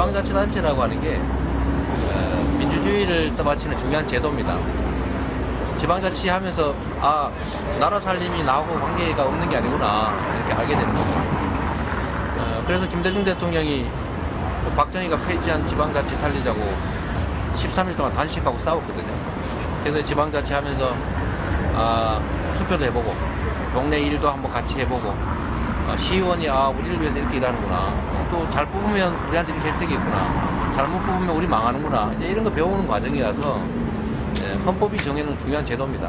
지방자치단체라고 하는 게 민주주의를 떠받치는 중요한 제도입니다. 지방자치 하면서 나라 살림이 나하고 관계가 없는 게 아니구나 이렇게 알게 되는 거죠. 그래서 김대중 대통령이 박정희가 폐지한 지방자치 살리자고 13일 동안 단식하고 싸웠거든요. 그래서 지방자치 하면서 투표도 해보고 동네 일도 한번 같이 해보고 시의원이 우리를 위해서 이렇게 일하는구나, 또 잘 뽑으면 우리한테 이렇게 혜택이 있구나, 잘못 뽑으면 우리 망하는구나, 이제 이런 거 배우는 과정이라서 헌법이 정해놓은 중요한 제도입니다.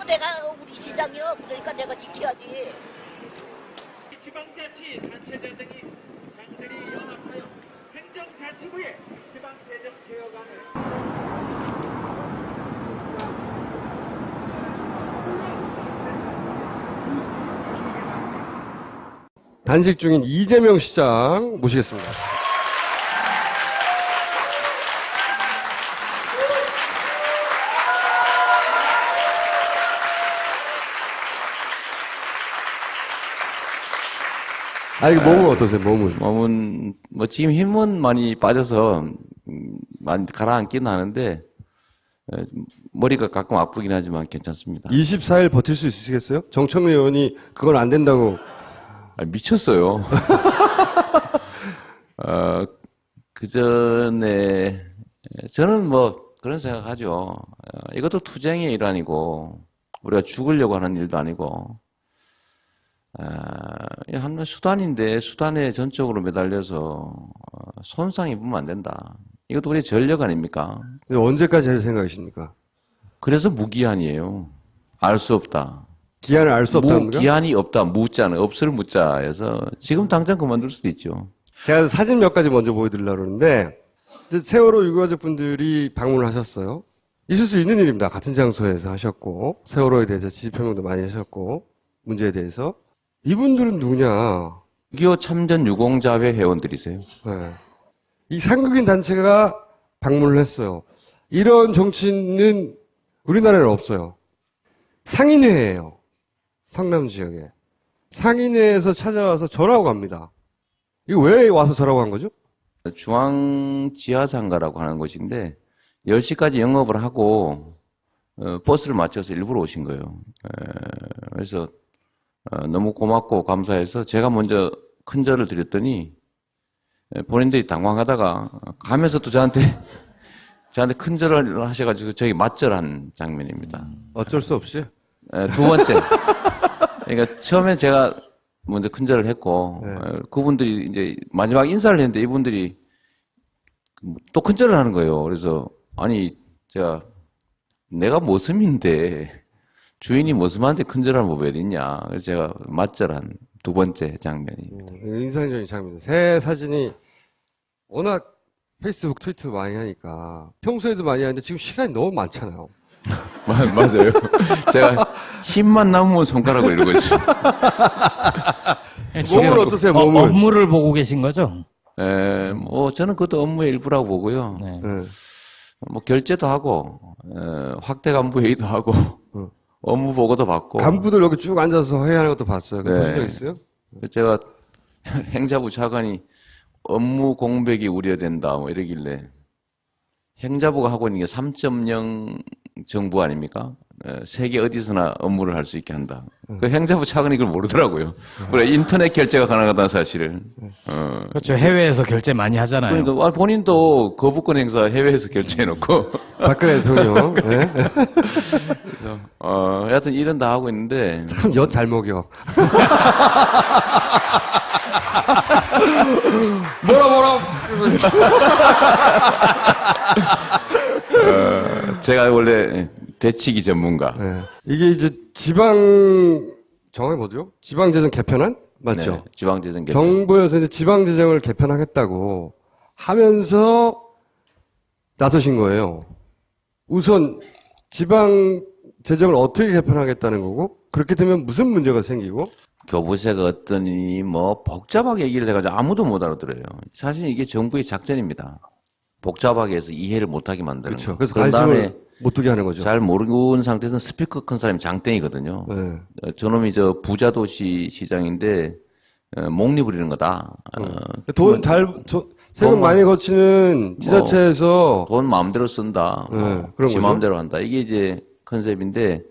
내가 우리 시장이요. 그러니까 내가 지켜야지. 지방자치 단체장 등이 장들이 연합하여 행정자치부의 지방재정 세워가는 단식 중인 이재명 시장 모시겠습니다. 이거 몸은 어떠세요, 몸은? 몸은, 지금 힘은 많이 빠져서, 많이 가라앉긴 하는데, 머리가 가끔 아프긴 하지만 괜찮습니다. 24일 버틸 수 있으시겠어요? 정청래 의원이 그건 안 된다고. 미쳤어요. 그 전에, 저는 그런 생각하죠. 이것도 투쟁의 일환이고, 우리가 죽으려고 하는 일도 아니고, 한 수단인데 수단에 전적으로 매달려서 손상 입으면 안 된다. 이것도 우리의 전력 아닙니까? 언제까지 할 생각이십니까? 그래서 무기한이에요. 알 수 없다. 기한을 알 수 없다는 거요? 기한이 없다. 무자는 없을 무자여서 지금 당장 그만둘 수도 있죠. 제가 사진 몇 가지 먼저 보여드리려고 그러는데, 세월호 유가족 분들이 방문을 하셨어요. 있을 수 있는 일입니다. 같은 장소에서 하셨고, 세월호에 대해서 지지표명도 많이 하셨고, 문제에 대해서. 이분들은 누구냐? 6.25 참전 유공자회 회원들이세요. 네. 이 상극인 단체가 방문을 했어요. 이런 정치는 우리나라에는 없어요. 상인회예요. 성남 지역에. 상인회에서 찾아와서 절하고 갑니다. 이거 왜 와서 절하고 간 거죠? 중앙지하상가라고 하는 곳인데 10시까지 영업을 하고 버스를 맞춰서 일부러 오신 거예요. 그래서 너무 고맙고 감사해서 제가 먼저 큰 절을 드렸더니 본인들이 당황하다가 가면서도 저한테 큰 절을 하셔가지고 저희 맞절한 장면입니다. 어쩔 수 없이? 두 번째. 그러니까 처음에 제가 먼저 큰 절을 했고 그분들이 이제 마지막 인사를 했는데 이분들이 또 큰 절을 하는 거예요. 그래서 내가 모슴인데 주인이 모슴한테 큰 절을 하면 왜 됐냐. 그래서 제가 맞절한 두 번째 장면입니다. 인상적인 장면입니다. 새 사진이 워낙 페이스북, 트위터 많이 하니까 평소에도 많이 하는데 지금 시간이 너무 많잖아요. 맞아요. 제가 힘만 남으면 손가락을 이러고 있어요. 몸은 어떠세요, 몸은? 업무를 보고 계신 거죠? 저는 그것도 업무의 일부라고 보고요. 네. 결제도 하고, 확대 간부 회의도 하고, 업무 보고도 받고. 간부들 여기 쭉 앉아서 회의하는 것도 봤어요. 네. 보신 적 있어요? 제가 행자부 차관이 업무 공백이 우려된다, 이러길래. 행자부가 하고 있는 게 3.0 정부 아닙니까? 세계 어디서나 업무를 할 수 있게 한다. 그 행자부 차관이 그걸 모르더라고요. 그래, 인터넷 결제가 가능하다는 사실을. 그렇죠. 해외에서 결제 많이 하잖아요. 그러니까 본인도 거부권 행사 해외에서 결제해놓고. 박근혜 대통령. 네. 그래서, 여하튼 일은 다 하고 있는데. 참 엿 잘 먹여. 제가 원래 대치기 전문가. 네. 이게 이제 정확히 뭐죠? 지방재정 개편안? 맞죠? 네, 지방재정 개편. 정부에서 이제 지방재정을 개편하겠다고 하면서 나서신 거예요. 우선 지방 재정을 어떻게 개편하겠다는 거고, 그렇게 되면 무슨 문제가 생기고, 교부세가 어떠니 뭐 복잡하게 얘기를 해가지고 아무도 못 알아들어요. 사실 이게 정부의 작전입니다. 복잡하게 해서 이해를 못하게 만드는 그렇죠. 거. 그래서 그런 다음에 관심을 못 두게 하는 거죠. 잘 모르는 상태에서는 스피커 큰 사람이 장땡이거든요. 네. 저놈이 저 부자도시 시장인데 목 부리는 거다. 돈 세금 돈 많이 거치는 지자체에서 돈 마음대로 쓴다. 네, 그런 지 거죠. 마음대로 한다. 이게 이제 컨셉인데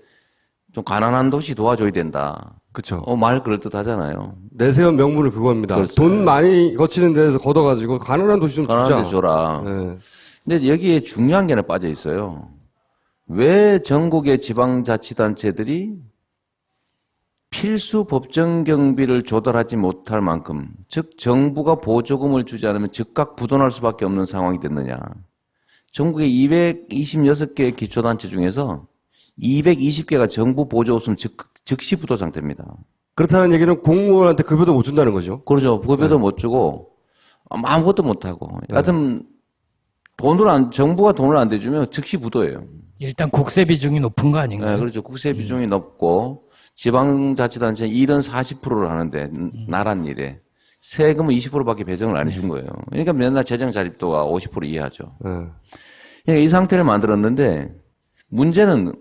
좀 가난한 도시 도와줘야 된다. 그렇죠. 말 그럴듯하잖아요. 내세운 명분은 그겁니다. 그렇죠. 돈 많이 거치는 데에서 걷어가지고 가난한 도시 좀 가난한 데 주자. 줘라. 네. 근데 여기에 중요한 게 하나 빠져 있어요. 왜 전국의 지방자치단체들이 필수 법정 경비를 조달하지 못할 만큼, 즉 정부가 보조금을 주지 않으면 즉각 부도날 수밖에 없는 상황이 됐느냐. 전국의 226개 기초단체 중에서 220개가 정부 보조 없으면 즉시 부도 상태입니다. 그렇다는 얘기는 공무원한테 급여도 못 준다는 거죠. 그렇죠. 급여도 못 주고 아무것도 못 하고. 여하튼 정부가 돈을 안 대주면 즉시 부도예요. 일단 국세 비중이 높은 거 아닌가요? 네, 그렇죠. 국세 비중이 높고 지방자치단체 일은 40%를 하는데 나란 일에 세금은 20%밖에 배정을 안 해준 거예요. 그러니까 맨날 재정 자립도가 50% 이하죠. 네. 그러니까 이 상태를 만들었는데 문제는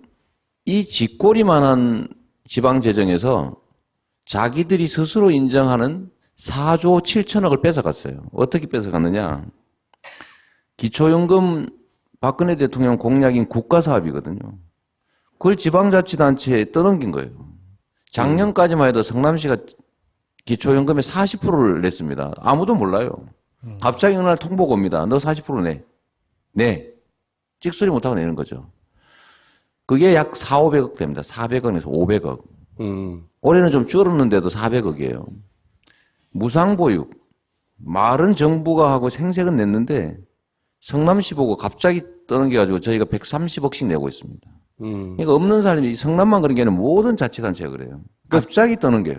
이 쥐꼬리만한 지방재정에서 자기들이 스스로 인정하는 4조 7천억을 뺏어갔어요. 어떻게 뺏어갔느냐. 기초연금 박근혜 대통령 공약인 국가사업이거든요. 그걸 지방자치단체에 떠넘긴 거예요. 작년까지만 해도 성남시가 기초연금의 40%를 냈습니다. 아무도 몰라요. 갑자기 어느 날 통보가 옵니다. 너 40% 내. 네. 찍소리 못하고 내는 거죠. 그게 약 4,500억 됩니다. 400억에서 500억. 올해는 좀 줄었는데도 400억이에요. 무상보육. 말은 정부가 하고 생색은 냈는데 성남시 보고 갑자기 떠넘겨가지고 저희가 130억씩 내고 있습니다. 그러니까 없는 사람이 성남만 그런 게 아니라 모든 자치단체가 그래요. 갑자기 떠넘겨요.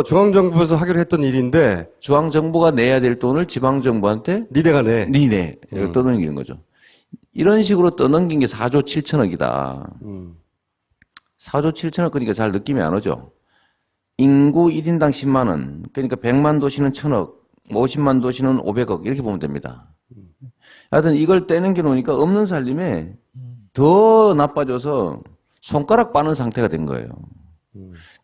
중앙정부에서 하기로 했던 일인데, 중앙정부가 내야 될 돈을 지방정부한테 니네가 내. 니네. 이렇게 떠넘기는 거죠. 이런 식으로 떠넘긴 게 4조 7천억이다. 4조 7천억 그러니까 잘 느낌이 안 오죠. 인구 1인당 10만 원. 그러니까 100만 도시는 1,000억, 50만 도시는 500억 이렇게 보면 됩니다. 하여튼 이걸 떼는 게 놓으니까 없는 살림에 더 나빠져서 손가락 빠는 상태가 된 거예요.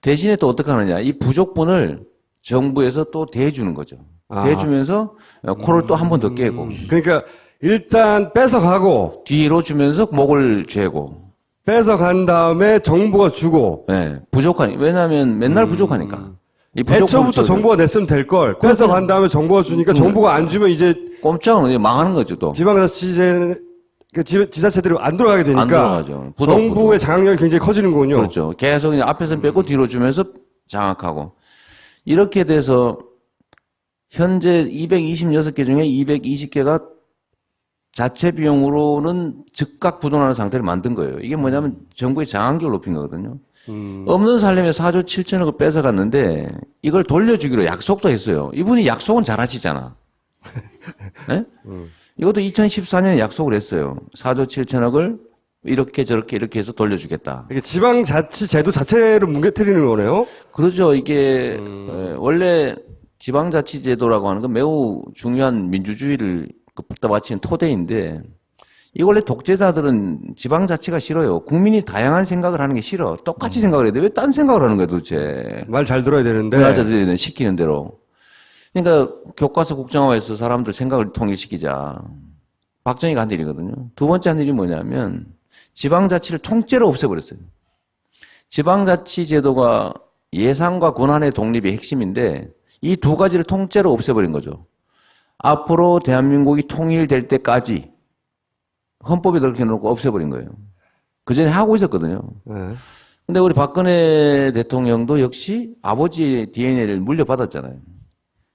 대신에 또 어떻게 하느냐. 이 부족분을 정부에서 또 대주는 거죠. 대주면서 코를 또 한 번 더 깨고. 그러니까 일단 뺏어가고, 뒤로 주면서 목을 죄고. 뺏어간 다음에 정부가 주고, 네, 부족하니. 왜냐하면 맨날 부족하니까. 이 애초부터 정부가 냈으면 될 걸. 뺏어간 다음에 정부가 주니까 정부가 안 주면 이제 꼼짝은 망하는 거죠, 또. 지자체들이 안 돌아가게 되니까 안 돌아가죠. 정부의 장악력이 굉장히 커지는 거군요. 그렇죠. 계속 이제 앞에서 빼고 뒤로 주면서 장악하고. 이렇게 돼서 현재 226개 중에 220개가 자체 비용으로는 즉각 부도나는 상태를 만든 거예요. 이게 뭐냐면 정부의 장악력을 높인 거거든요. 없는 살림에 4조 7천억을 뺏어갔는데 이걸 돌려주기로 약속도 했어요. 이분이 약속은 잘하시잖아. 네? 이것도 2014년에 약속을 했어요. 4조 7천억을 이렇게 저렇게 이렇게 해서 돌려주겠다. 이게 지방자치제도 자체를 뭉개뜨리는 거네요. 그렇죠. 이게 원래 지방자치제도라고 하는 건 매우 중요한 민주주의를 붙잡아치는 토대인데 이 원래 독재자들은 지방자치가 싫어요. 국민이 다양한 생각을 하는 게 싫어. 똑같이 생각을 해야 돼. 왜 딴 생각을 하는 거야 도대체. 말 잘 들어야 되는데. 맞아, 시키는 대로. 그러니까 교과서 국정화에서 사람들 생각을 통일시키자. 박정희가 한 일이거든요. 두 번째 한 일이 뭐냐면 지방자치를 통째로 없애버렸어요. 지방자치 제도가 예산과 권한의 독립이 핵심인데 이 두 가지를 통째로 없애버린 거죠. 앞으로 대한민국이 통일될 때까지 헌법에 그렇게 해놓고 없애버린 거예요. 그 전에 하고 있었거든요. 네. 근데 우리 박근혜 대통령도 역시 아버지의 DNA를 물려받았잖아요.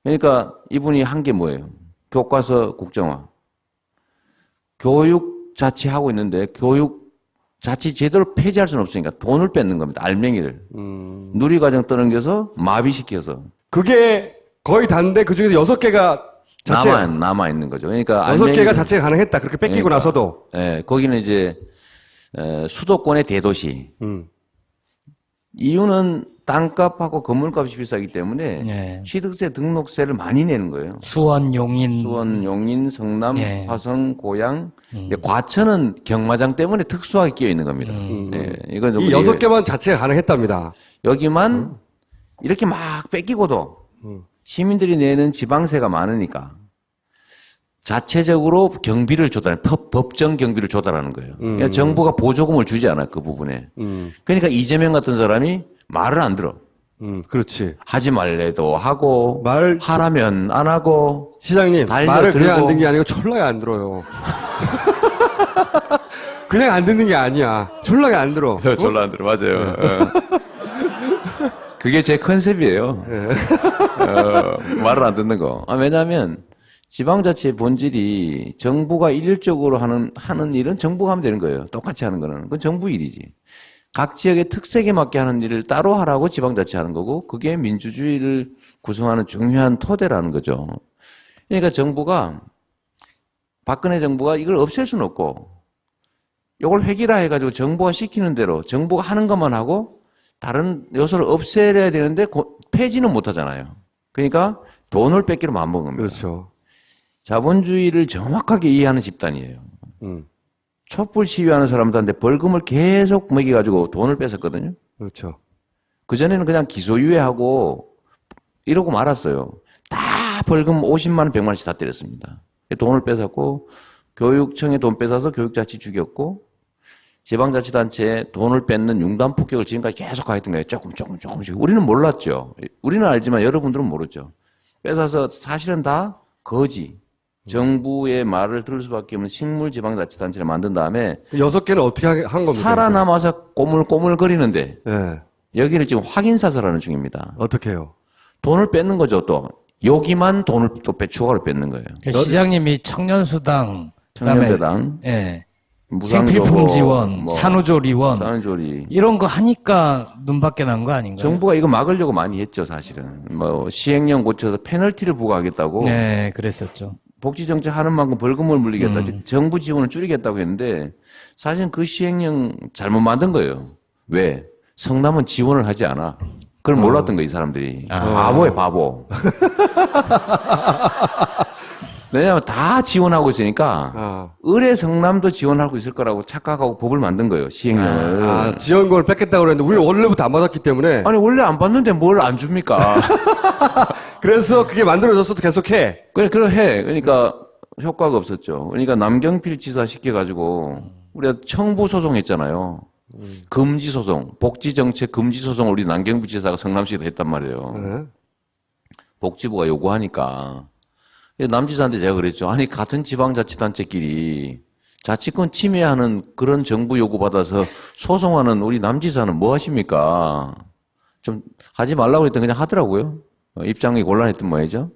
그러니까 이분이 한 게 뭐예요? 교과서 국정화. 교육 자치하고 있는데 교육 자치 제도를 폐지할 수는 없으니까 돈을 뺏는 겁니다. 알맹이를. 누리과정 떠넘겨서 마비시켜서. 그게 거의 다인데 그중에서 6개가 자체. 남아 있는 거죠. 그러니까 6개가 자체가 가능했다. 그렇게 뺏기고 그러니까, 나서도. 예, 거기는 이제 수도권의 대도시. 이유는 땅값하고 건물값이 비싸기 때문에 예. 취득세, 등록세를 많이 내는 거예요. 수원, 용인. 수원, 용인, 성남, 예. 화성, 고양. 과천은 경마장 때문에 특수하게 끼어 있는 겁니다. 예, 이건 이 6개만 자체가 가능했답니다. 여기만 이렇게 막 뺏기고도 시민들이 내는 지방세가 많으니까 자체적으로 경비를 조달해, 법정 경비를 조달하는 거예요. 그러니까 정부가 보조금을 주지 않아요, 그 부분에. 그러니까 이재명 같은 사람이 말을 안 들어. 그렇지. 하지 말래도 하고, 하라면 안 하고. 시장님, 말을 달려들고. 그냥 안 듣는 게 아니고 졸라게 안 들어요. 그냥 안 듣는 게 아니야. 졸라게 안 들어. 졸라 안 들어, 맞아요. 그게 제 컨셉이에요. 말을 안 듣는 거. 왜냐하면 지방자치의 본질이 정부가 일률적으로 하는 일은 정부가 하면 되는 거예요. 똑같이 하는 거는. 그건 정부 일이지. 각 지역의 특색에 맞게 하는 일을 따로 하라고 지방자치 하는 거고, 그게 민주주의를 구성하는 중요한 토대라는 거죠. 그러니까 박근혜 정부가 이걸 없앨 수는 없고, 이걸 획일화 해가지고 정부가 시키는 대로 정부가 하는 것만 하고, 다른 요소를 없애야 되는데 폐지는 못 하잖아요. 그러니까 돈을 뺏기로 마음먹은 겁니다. 그렇죠. 자본주의를 정확하게 이해하는 집단이에요. 촛불 시위하는 사람들한테 벌금을 계속 먹여가지고 돈을 뺏었거든요. 그렇죠. 그전에는 그냥 기소유예하고 이러고 말았어요. 다 벌금 50만 원, 100만 원씩 다 때렸습니다. 돈을 뺏었고, 교육청에 돈 뺏어서 교육자치 죽였고, 지방자치단체에 돈을 뺏는 융단 폭격을 지금까지 계속 가했던 거예요. 조금씩. 우리는 몰랐죠. 우리는 알지만 여러분들은 모르죠. 뺏어서 사실은 다 거지. 정부의 말을 들을 수밖에 없는 식물지방자치단체를 만든 다음에 6개는 어떻게 한 겁니까? 살아남아서 꼬물꼬물거리는데 네. 여기를 지금 확인사살하는 중입니다. 어떻게 해요? 돈을 뺏는 거죠. 또 여기만 돈을 또 추가로 뺏는 거예요. 그러니까 시장님이 청년수당, 청년배당, 예. 무상교보, 생필품 지원, 뭐 산후조리원 산후조리. 이런 거 하니까 눈밖에 난 거 아닌가요? 정부가 이거 막으려고 많이 했죠, 사실은. 뭐 시행령 고쳐서 페널티를 부과하겠다고. 네, 그랬었죠. 복지정책 하는 만큼 벌금을 물리겠다. 즉 정부 지원을 줄이겠다고 했는데 사실 그 시행령 잘못 만든 거예요. 왜? 성남은 지원을 하지 않아. 그걸 몰랐던 거예요, 이 사람들이. 바보야, 바보. 왜냐하면 다 지원하고 있으니까 의뢰 성남도 지원하고 있을 거라고 착각하고 법을 만든 거예요, 시행령을. 지원금을 뺏겠다고 그랬는데 우리 원래부터 안 받았기 때문에. 아니 원래 안 받는데 뭘 안 줍니까? 그래서 그게 만들어졌어도 계속해. 그러니까 효과가 없었죠. 그러니까 남경필 지사 시켜가지고 우리가 청부 소송했잖아요. 금지 소송, 복지정책 금지 소송을 우리 남경필 지사가 성남시에서 했단 말이에요. 네. 복지부가 요구하니까. 남지사한테 제가 그랬죠. 아니 같은 지방자치단체끼리 자치권 침해하는 그런 정부 요구받아서 소송하는 우리 남지사는 뭐 하십니까? 좀 하지 말라고 했더니 그냥 하더라고요. 입장이 곤란했던 모양이죠.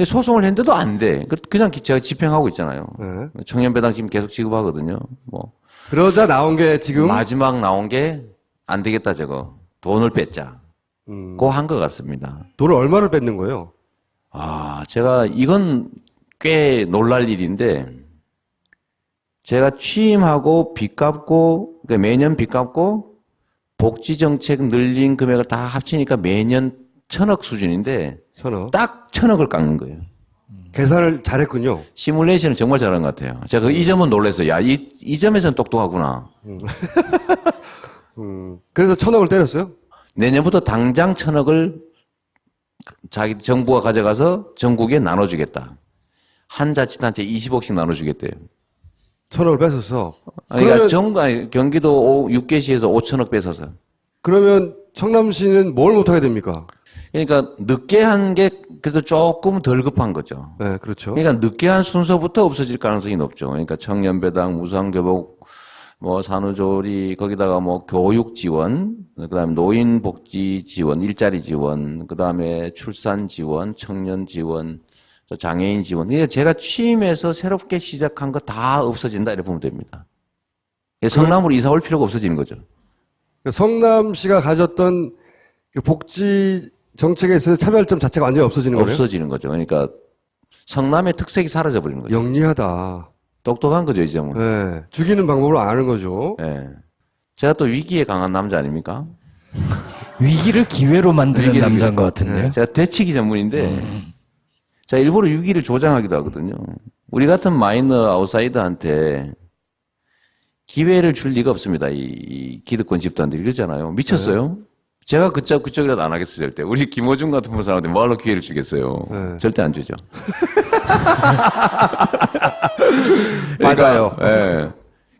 소송을 했는데도 안 돼. 그냥 제가 집행하고 있잖아요. 네. 청년배당 지금 계속 지급하거든요. 뭐 그러자 나온 게 지금 마지막 나온 게 안 되겠다 저거. 돈을 뺏자. 그거 한 것 같습니다. 돈을 얼마를 뺏는 거예요? 제가 이건 꽤 놀랄 일인데 제가 취임하고 빚 갚고 그러니까 매년 빚 갚고 복지정책 늘린 금액을 다 합치니까 매년 1,000억 수준인데 1,000억. 딱 1,000억을 깎는 거예요. 계산을 잘했군요. 시뮬레이션을 정말 잘한 것 같아요. 제가 이 점은 놀랐어요. 야, 이 점에서는 똑똑하구나. 그래서 1,000억을 때렸어요? 내년부터 당장 1,000억을 자기 정부가 가져가서 전국에 나눠주겠다. 한 자치단체 20억씩 나눠주겠대요. 1,000억을 뺏어서. 그러니까 경기도 6개시에서 5,000억 뺏어서. 그러면 청남시는 뭘 못하게 됩니까? 그러니까 늦게 한 게 그래도 조금 덜 급한 거죠. 네, 그렇죠. 그러니까 늦게 한 순서부터 없어질 가능성이 높죠. 그러니까 청년배당, 무상교복, 뭐 산후조리, 거기다가 뭐 교육 지원, 그다음에 노인복지 지원, 일자리 지원, 그다음에 출산 지원, 청년 지원, 장애인 지원. 그러니까 제가 취임해서 새롭게 시작한 거 다 없어진다 이렇게 보면 됩니다. 성남으로 이사 올 필요가 없어지는 거죠. 성남시가 가졌던 그 복지 정책에 있어서 차별점 자체가 완전히 없어지는 거예요? 없어지는 거죠. 그러니까 성남의 특색이 사라져 버리는 거죠. 영리하다. 똑똑한 거죠, 이 점은. 네. 죽이는 방법을 아는 거죠. 예. 제가 또 위기에 강한 남자 아닙니까? 위기를 기회로 만드는 위기를 남자인 것 기회로. 같은데요. 제가 되치기 전문인데, 제가 일부러 위기를 조장하기도 하거든요. 우리 같은 마이너 아웃사이더한테 기회를 줄 리가 없습니다. 이 기득권 집단들이 그러잖아요. 미쳤어요? 제가 그쪽이라도 안 하겠어요, 절대. 우리 김호중 같은 사람한테 뭐하러 기회를 주겠어요? 네. 절대 안 주죠. 맞아요. 예.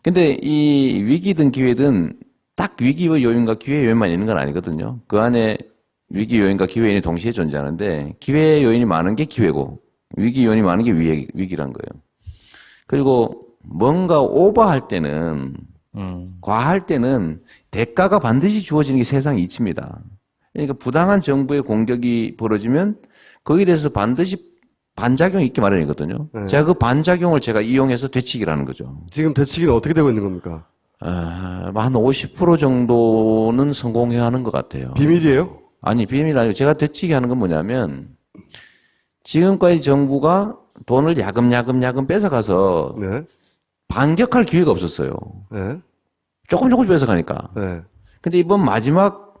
근데 이 위기든 기회든 딱 위기의 요인과 기회의 요인만 있는 건 아니거든요. 그 안에 위기 요인과 기회 요인이 동시에 존재하는데 기회 요인이 많은 게 기회고 위기 요인이 많은 게 위기란 거예요. 그리고 뭔가 오버할 때는 과할 때는 대가가 반드시 주어지는 게 세상 이치입니다. 그러니까 부당한 정부의 공격이 벌어지면 거기에 대해서 반드시 반작용이 있기 마련이거든요. 네. 제가 그 반작용을 제가 이용해서 되치기라는 거죠. 지금 대치기는 어떻게 되고 있는 겁니까? 한 50% 정도는 성공해야 하는 것 같아요. 비밀이에요? 아니, 비밀이 아니고 제가 되치기 하는 건 뭐냐면 지금까지 정부가 돈을 야금야금 뺏어가서 네. 반격할 기회가 없었어요. 네. 조금씩 뺏어가니까. 네. 근데 이번 마지막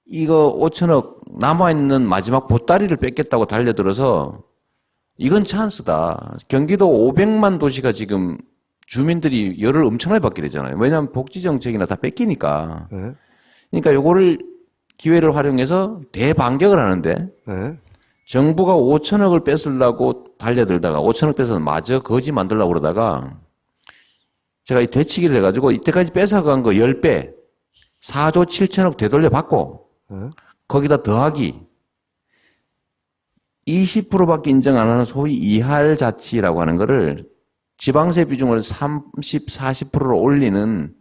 이거 5천억 남아있는 마지막 보따리를 뺏겠다고 달려들어서 이건 찬스다. 경기도 500만 도시가 지금 주민들이 열을 엄청나게 받게 되잖아요. 왜냐하면 복지정책이나 다 뺏기니까. 네. 그러니까 요거를 기회를 활용해서 대반격을 하는데 네. 정부가 5천억을 뺏으려고 달려들다가 5천억 뺏어서 마저 거지 만들려고 그러다가 제가 이 되치기를 해가지고 이때까지 뺏어간 거 10배 4조 7천억 되돌려 받고 네. 거기다 더하기 20%밖에 인정 안 하는 소위 이할 자치라고 하는 거를 지방세 비중을 30, 40%로 올리는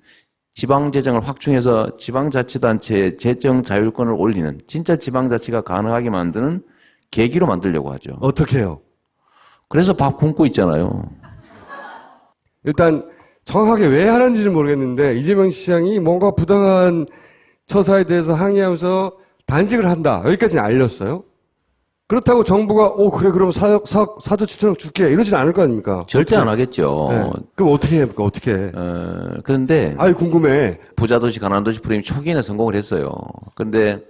지방재정을 확충해서 지방자치단체의 재정 자율권을 올리는 진짜 지방자치가 가능하게 만드는 계기로 만들려고 하죠. 어떻게 해요? 그래서 밥 굶고 있잖아요. 일단 정확하게 왜 하는지는 모르겠는데 이재명 시장이 뭔가 부당한 처사에 대해서 항의하면서 단식을 한다. 여기까지는 알렸어요. 그렇다고 정부가 그래 그럼 4조 7천억 줄게 이러진 않을 거 아닙니까? 절대 안 하겠죠. 네. 그럼 어떻게 해요? 어떻게 해? 그런데 아이 궁금해. 부자도시 가난도시 프레임 초기에는 성공을 했어요. 그런데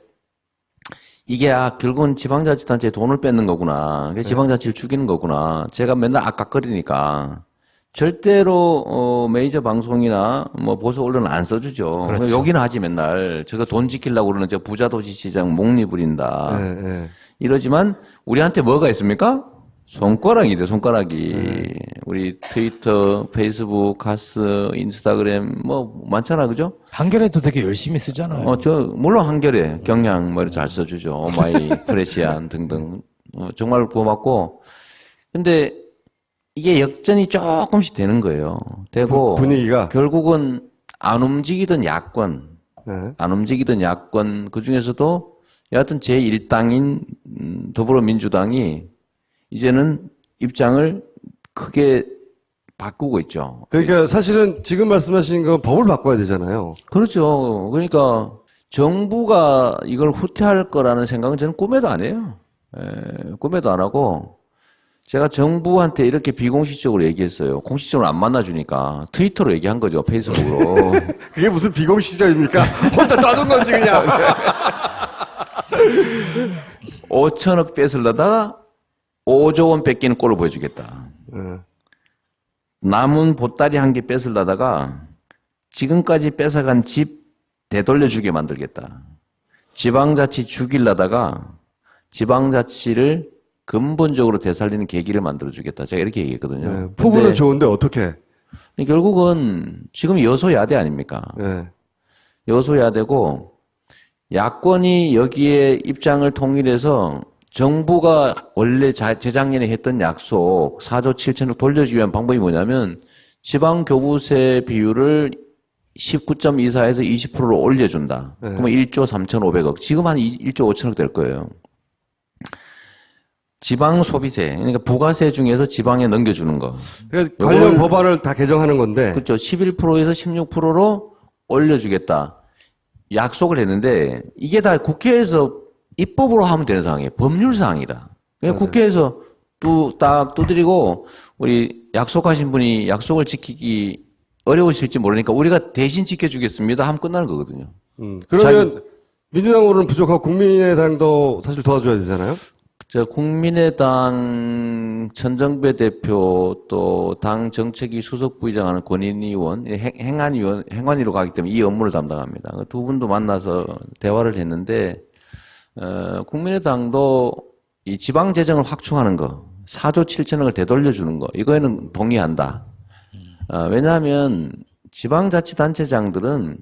이게 결국은 지방자치단체에 돈을 뺏는 거구나. 지방자치를 죽이는 거구나. 제가 맨날 악각거리니까 절대로 메이저 방송이나 뭐 보수 언론은 안 써주죠. 그렇죠. 여기는 하지 맨날 저거 돈 지키려고 그러는 저 부자도시 시장 목리 부린다. 네, 네. 이러지만 우리한테 뭐가 있습니까? 손가락이 돼, 손가락이. 우리 트위터, 페이스북, 카스, 인스타그램 뭐 많잖아, 그죠? 한겨레도 되게 열심히 쓰잖아요. 물론 한겨레, 경향 뭐 잘 써주죠. 마이, 프레시안 등등. 정말 고맙고. 근데 이게 역전이 조금씩 되는 거예요. 되고. 분위기가. 결국은 안 움직이던 야권, 네. 안 움직이던 야권, 그 중에서도 여하튼 제1당인 더불어민주당이 이제는 입장을 크게 바꾸고 있죠. 그러니까 사실은 지금 말씀하신 건 법을 바꿔야 되잖아요. 그렇죠. 그러니까 정부가 이걸 후퇴할 거라는 생각은 저는 꿈에도 안 해요. 꿈에도 안 하고 제가 정부한테 이렇게 비공식적으로 얘기했어요. 공식적으로 안 만나주니까 트위터로 얘기한 거죠. 페이스북으로. 그게 무슨 비공식적입니까? 혼자 짜준 거지 그냥. 5천억 뺏으려다가 5조 원 뺏기는 꼴을 보여주겠다. 네. 남은 보따리 한 개 뺏으려다가 지금까지 뺏어간 집 되돌려주게 만들겠다. 지방자치 죽이려다가 지방자치를 근본적으로 되살리는 계기를 만들어주겠다. 제가 이렇게 얘기했거든요. 네. 포부는 근데 좋은데 어떻게? 결국은 지금 여소야대 아닙니까? 네. 여소야대고 야권이 여기에 입장을 통일해서 정부가 원래 재작년에 했던 약속 4조 7천억 돌려주기 위한 방법이 뭐냐면 지방교부세 비율을 19.24에서 20%로 올려준다. 네. 그러면 1조 3,500억. 지금 한 1조 5천억 될 거예요. 지방 소비세, 그러니까 부가세 중에서 지방에 넘겨주는 거. 그러니까 관련 요거를- 법안을 다 개정하는 건데. 그렇죠. 11%에서 16%로 올려주겠다. 약속을 했는데 이게 다 국회에서 입법으로 하면 되는 상황이에요. 법률 사항이다. 그러니까 국회에서 딱 두드리고 우리 약속하신 분이 약속을 지키기 어려우실지 모르니까 우리가 대신 지켜주겠습니다 하면 끝나는 거거든요. 그러면 민주당으로는 부족하고 국민의당도 사실 도와줘야 되잖아요. 국민의당 천정배 대표 또 당 정책위 수석 부의장하는 권인 의원, 행안위로 가기 때문에 이 업무를 담당합니다. 두 분도 만나서 대화를 했는데 국민의당도 이 지방 재정을 확충하는 거, 4조 7천억을 되돌려주는 거, 이거에는 동의한다. 왜냐하면 지방자치단체장들은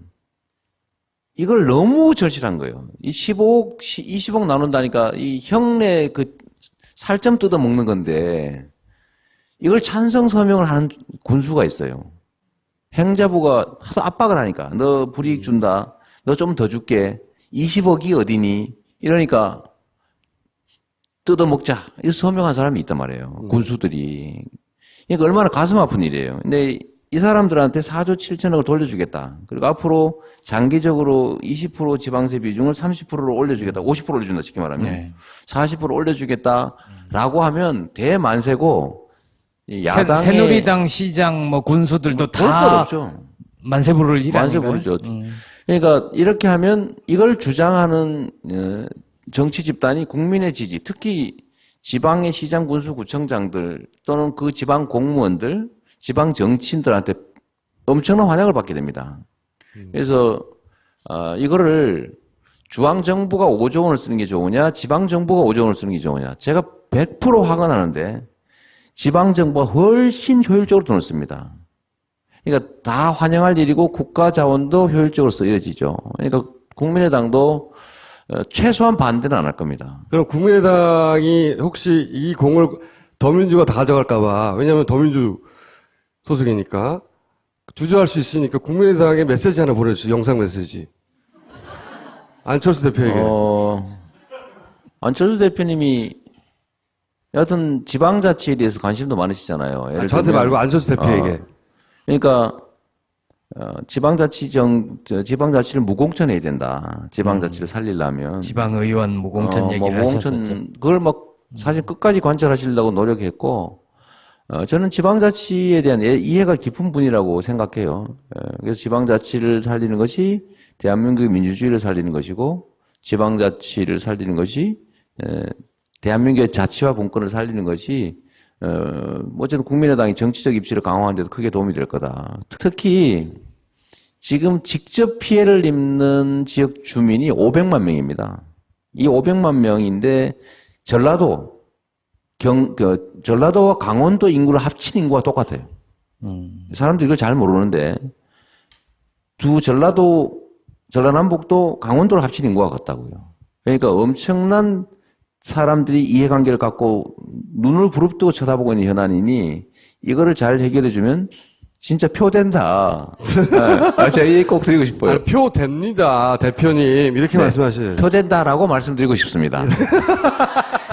이걸 너무 절실한 거예요. 이 15억, 20억 나눈다니까 이 형네 그 살점 뜯어 먹는 건데 이걸 찬성 서명을 하는 군수가 있어요. 행자부가 하도 압박을 하니까 너 불이익 준다. 너 좀 더 줄게. 20억이 어디니? 이러니까 뜯어 먹자. 이 서명한 사람이 있단 말이에요. 군수들이. 그러니까 얼마나 가슴 아픈 일이에요. 근데 이 사람들한테 4조 7천억을 돌려주겠다. 그리고 앞으로 장기적으로 20% 지방세 비중을 30%로 올려주겠다. 50% 올려준다, 쉽게 말하면. 네. 40% 올려주겠다라고 하면 대만세고, 야당의. 새누리당 시장 뭐 군수들도 볼 것 다 없죠. 만세부를 일하는 거예요. 만세 부르죠. 그러니까 이렇게 하면 이걸 주장하는 정치 집단이 국민의 지지, 특히 지방의 시장, 군수, 구청장들 또는 그 지방 공무원들, 지방 정치인들한테 엄청난 환영을 받게 됩니다. 그래서 이거를 중앙정부가 5조 원을 쓰는 게 좋으냐, 지방정부가 5조 원을 쓰는 게 좋으냐. 제가 100% 화가 나는데 지방정부가 훨씬 효율적으로 돈을 씁니다. 그러니까 다 환영할 일이고 국가 자원도 효율적으로 쓰여지죠. 그러니까 국민의당도 최소한 반대는 안 할 겁니다. 그럼 국민의당이 혹시 이 공을 더민주가 다 가져갈까봐, 왜냐하면 더민주 소속이니까 주저할 수 있으니까 국민의당에 메시지 하나 보내주세요. 영상 메시지. 안철수 대표에게. 안철수 대표님이 여하튼 지방자치에 대해서 관심도 많으시잖아요. 예를 저한테 들면, 말고 안철수 대표에게. 그러니까 지방자치를 무공천해야 된다. 지방자치를 살리려면 지방의원 무공천 얘기를 하셨었죠. 그걸 막 사실 끝까지 관철하시려고 노력했고 저는 지방자치에 대한 이해가 깊은 분이라고 생각해요. 그래서 지방자치를 살리는 것이 대한민국의 민주주의를 살리는 것이고 지방자치를 살리는 것이 대한민국의 자치와 분권을 살리는 것이 어쨌든 국민의당이 정치적 입지를 강화하는 데도 크게 도움이 될 거다. 특히 지금 직접 피해를 입는 지역 주민이 500만 명입니다. 이 500만 명인데 전라도와 강원도 인구를 합친 인구가 똑같아요. 사람들이 이걸 잘 모르는데 전라남북도 강원도를 합친 인구가 같다고요. 그러니까 엄청난 사람들이 이해관계를 갖고 눈을 부릅뜨고 쳐다보고 있는 현안이니 이거를 잘 해결해주면 진짜 표 된다. 제가 이 얘기 꼭 드리고 싶어요. 아니, 표 됩니다, 대표님. 이렇게 말씀하셔요. 표 된다라고 말씀드리고 싶습니다.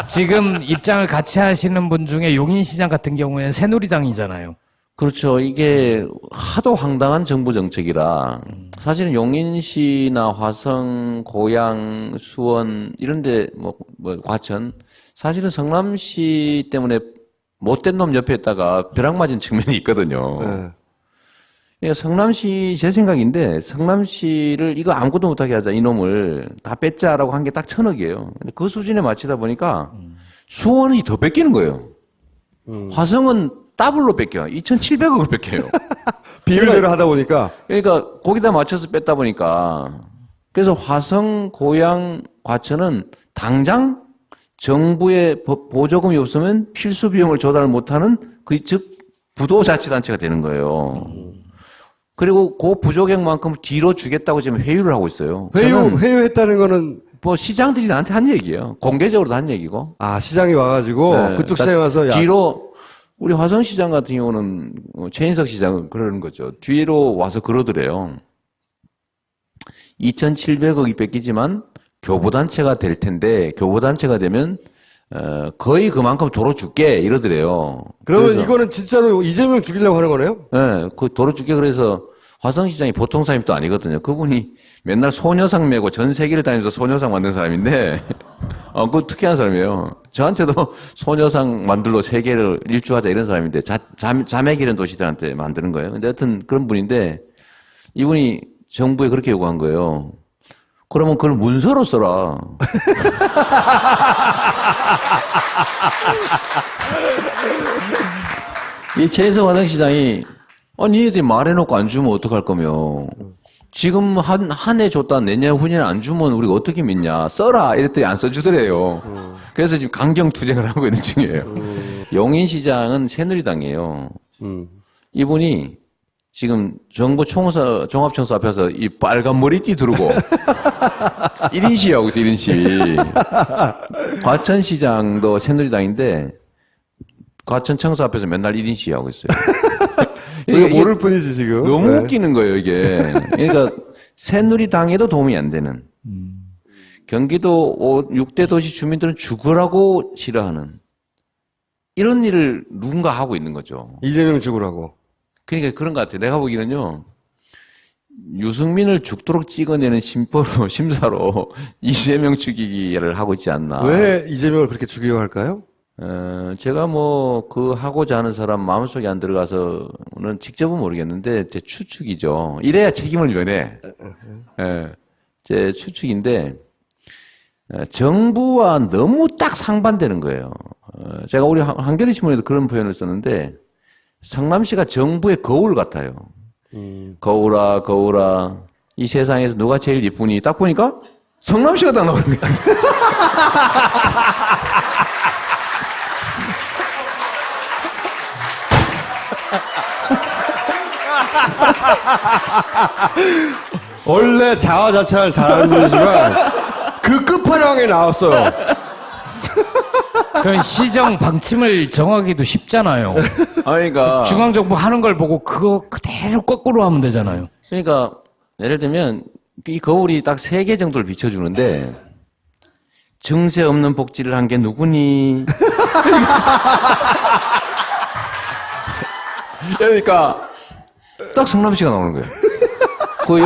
지금 입장을 같이 하시는 분 중에 용인시장 같은 경우에는 새누리당이잖아요. 그렇죠. 이게 하도 황당한 정부 정책이라 사실은 용인시나 화성, 고양, 수원 이런데 뭐 과천 사실은 성남시 때문에 못된 놈 옆에 있다가 벼락 맞은 측면이 있거든요. 네. 그러니까 성남시 제 생각인데 성남시를 이거 아무것도 못하게 하자 이놈을 다 뺏자라고 한 게 딱 1,000억이에요. 근데 그 수준에 맞추다 보니까 수원이 더 뺏기는 거예요. 화성은 더블로 뺏겨요. 2,700억을 뺏겨요. 비율대로 하다 보니까. 그러니까 거기다 맞춰서 뺐다 보니까 그래서 화성, 고양, 과천은 당장 정부의 보조금이 없으면 필수 비용을 조달 못하는 즉 부도자치단체가 되는 거예요. 그리고 그 부족액만큼 뒤로 주겠다고 지금 회유를 하고 있어요. 회유했다는 거는 뭐 시장들이 나한테 한 얘기예요. 공개적으로도 한 얘기고. 시장이 와가지고 네, 그쪽 시장에 와서 뒤로 우리 화성시장 같은 경우는 최인석 시장은 그러는 거죠. 뒤로 와서 그러더래요. 2,700억이 뺏기지만 교부단체가 될 텐데 교부단체가 되면 거의 그만큼 도로 줄게 이러더래요. 그러면 그래서, 이거는 진짜로 이재명 죽이려고 하는 거네요? 네, 그 도로 줄게 그래서 화성시장이 보통 사람이 또 아니거든요. 그분이 맨날 소녀상 메고 전 세계를 다니면서 소녀상 만든 사람인데 그거 특이한 사람이에요. 저한테도 소녀상 만들러 세계를 일주하자 이런 사람인데 자매 기른 도시들한테 만드는 거예요. 근데 하여튼 그런 분인데 이분이 정부에 그렇게 요구한 거예요. 그러면 그걸 문서로 써라. 이 최인석 화장시장이 니네들이 말해놓고 안 주면 어떡할 거며 지금 한 해 줬다 내년 후년 안 주면 우리가 어떻게 믿냐 써라 이랬더니 안 써주더래요. 그래서 지금 강경투쟁을 하고 있는 중이에요. 용인시장은 새누리당이에요. 이분이 지금 정부 종합청사 앞에서 이 빨간 머리띠 두르고 1인 시위하고 있어요. 1인 시위. 과천시장도 새누리당인데 과천청사 앞에서 맨날 1인 시위하고 있어요. 우리가 모를 뿐이지 지금. 너무 네. 웃기는 거예요, 이게. 그러니까 새누리당에도 도움이 안 되는. 경기도 6대 도시 주민들은 죽으라고 싫어하는 이런 일을 누군가 하고 있는 거죠. 이재명 죽으라고. 그러니까 그런 것 같아요. 내가 보기에는요. 유승민을 죽도록 찍어내는 심사로 이재명 죽이기를 하고 있지 않나. 왜 이재명을 그렇게 죽이려 할까요? 제가 그 하고자 하는 사람 마음속에 안 들어가서는 직접은 모르겠는데 제 추측이죠. 이래야 책임을 면해. 제 추측인데 정부와 너무 딱 상반되는 거예요. 제가 우리 한겨레 신문에도 그런 표현을 썼는데 성남시가 정부의 거울 같아요. 거울아, 거울아, 이 세상에서 누가 제일 예쁘니? 딱 보니까 성남시가 딱 나오는 거야. 원래 자화자찬을 잘하는 분이지만 그 끝판왕에 나왔어요. 그 시정 방침을 정하기도 쉽잖아요. 그러니까 중앙정부 하는 걸 보고 그거 그대로 거꾸로 하면 되잖아요. 그러니까 예를 들면 이 거울이 딱 3개 정도를 비춰주는데 증세 없는 복지를 한 게 누구니? 그러니까 딱 성남시가 나오는 거예요. 그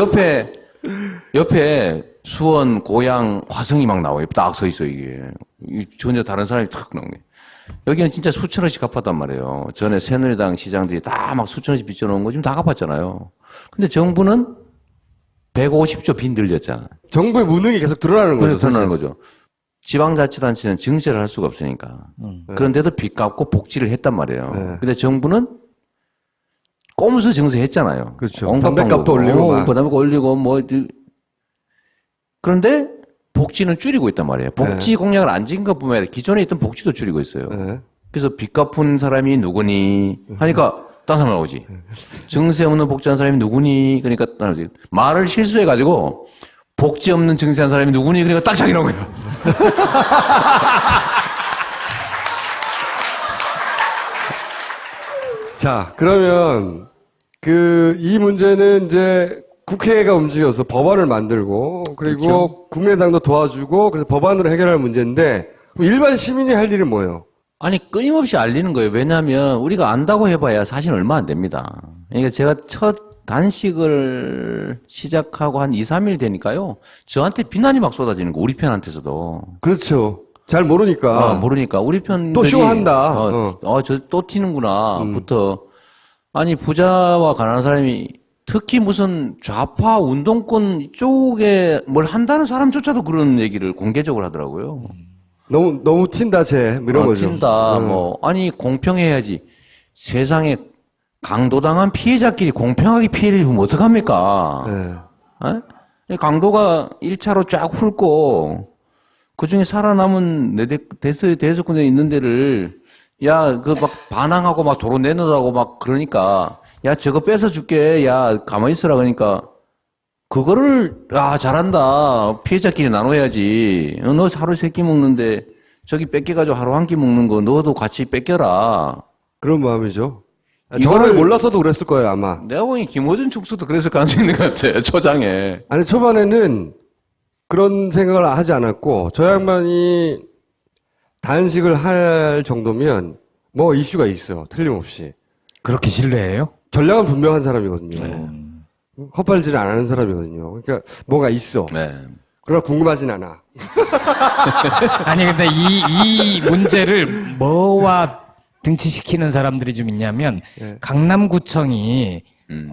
옆에 수원, 고양, 화성이 막 나와요. 딱 서 있어 이게. 전혀 다른 사람이 탁 나오는 거예요. 여기는 진짜 수천 원씩 갚았단 말이에요. 전에 새누리당 시장들이 다 막 수천 원씩 빚져놓은 거 지금 다 갚았잖아요. 근데 정부는 150조 빈 들렸잖아. 정부의 무능이 계속 드러나는 거죠. 드러나는 거죠. 지방자치단체는 증세를 할 수가 없으니까. 그런데도 빚 갚고 복지를 했단 말이에요. 네. 근데 정부는 꼼수 증세했잖아요. 그렇죠. 담배값도 올리고 막. 그다음에 올리고 뭐 그런데 복지는 줄이고 있단 말이에요. 복지 공약을 안 지킨 것 보면 기존에 있던 복지도 줄이고 있어요. 네. 그래서 빚 갚은 사람이 누구니 하니까 딴 사람 나오지. 증세 없는 복지한 사람이 누구니 그러니까 딴 사람 나오지. 말을 실수해가지고 복지 없는 증세한 사람이 누구니 그러니까 딱 자기 나온 거예요. 자, 그러면 이 문제는 이제 국회가 움직여서 법안을 만들고 그리고 그렇죠. 국민의당도 도와주고 그래서 법안으로 해결할 문제인데 그럼 일반 시민이 할 일은 뭐예요? 아니 끊임없이 알리는 거예요. 왜냐하면 우리가 안다고 해봐야 사실 얼마 안 됩니다. 그러니까 제가 첫 단식을 시작하고 한 2, 3일 되니까요. 저한테 비난이 막 쏟아지는 거. 우리 편한테서도. 그렇죠. 잘 모르니까. 모르니까 우리 편들이 또 쇼한다. 저 또 튀는구나. 아니 부자와 가난한 사람이 특히 무슨 좌파 운동권 쪽에 뭘 한다는 사람조차도 그런 얘기를 공개적으로 하더라고요. 너무 튄다 쟤 이런 거죠. 튄다. 아니 공평해야지. 세상에 강도당한 피해자끼리 공평하게 피해를 입으면 어떡합니까? 네. 강도가 1차로 쫙 훑고 그 중에 살아남은 대서권에 있는 데를 야, 막 반항하고 막 도로 내놓으라고 막 그러니까 야, 저거 뺏어줄게. 야, 가만히 있으라 그러니까 그거를 잘한다. 피해자끼리 나눠야지. 너 하루 3끼 먹는데 저기 뺏겨가지고 하루 1끼 먹는 거 너도 같이 뺏겨라. 그런 마음이죠. 저를 몰랐어도 그랬을 거예요 아마. 내가 보니 김호준 총수도 그랬을 가능성이 있는 것 같아. 초장에. 아니 초반에는 그런 생각을 하지 않았고 저 양반이 단식을 할 정도면 뭐 이슈가 있어요. 틀림없이. 그렇게 신뢰해요? 전략은 분명한 사람이거든요. 헛발질을 안 하는 사람이거든요. 그러니까 뭐가 있어. 네. 그러나 궁금하진 않아. 아니 근데 이 문제를 뭐와 등치시키는 사람들이 좀 있냐면 네. 강남구청이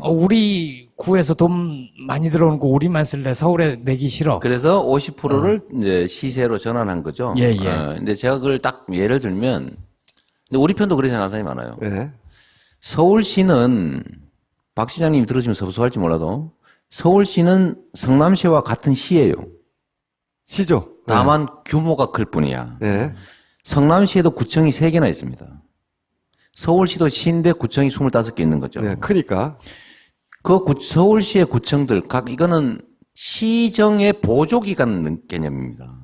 우리 구에서 돈 많이 들어오는 거 우리만 쓸래 서울에 내기 싫어. 그래서 50%를 이제 시세로 전환한 거죠. 예, 예. 근데 제가 그걸 딱 예를 들면, 근데 우리 편도 그렇게 생각하는 사람이 많아요. 네. 서울시는, 박 시장님이 들으시면 섭섭할지 몰라도, 서울시는 성남시와 같은 시예요. 시죠. 다만 규모가 클 뿐이야. 네. 성남시에도 구청이 3개나 있습니다. 서울시도 시인데 구청이 25개 있는 거죠. 네. 크니까. 서울시의 구청들, 이거는 시정의 보조기관 개념입니다.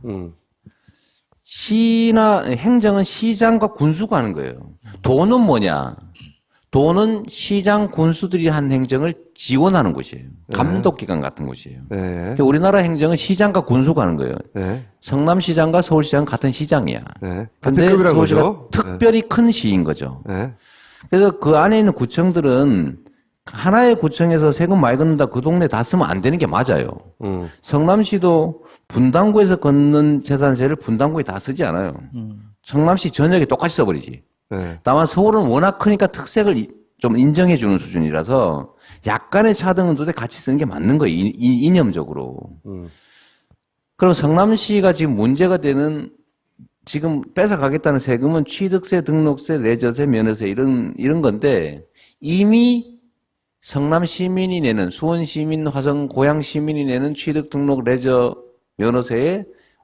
시나 행정은 시장과 군수가 하는 거예요. 도는 뭐냐? 도는 시장 군수들이 한 행정을 지원하는 곳이에요. 감독기관 같은 곳이에요. 네. 그러니까 우리나라 행정은 시장과 군수가 하는 거예요. 네. 성남시장과 서울시장 같은 시장이야. 네. 근데 같은 급이란 서울시가 거죠. 특별히 큰 시인 거죠. 네. 그래서 그 안에 있는 구청들은 하나의 구청에서 세금 많이 걷는다 그 동네 다 쓰면 안 되는 게 맞아요. 성남시도 분당구에서 걷는 재산세를 분당구에 다 쓰지 않아요. 성남시 전역에 똑같이 써버리지. 네. 다만 서울은 워낙 크니까 특색을 좀 인정해 주는 수준이라서 약간의 차등은 같이 쓰는 게 맞는 거예요. 이념적으로. 그럼 성남시가 지금 문제가 되는 지금 뺏어가겠다는 세금은 취득세, 등록세, 레저세, 면허세 이런 건데 이미 성남 시민이 내는 수원 시민, 화성 고양 시민이 내는 취득, 등록, 레저, 면허세의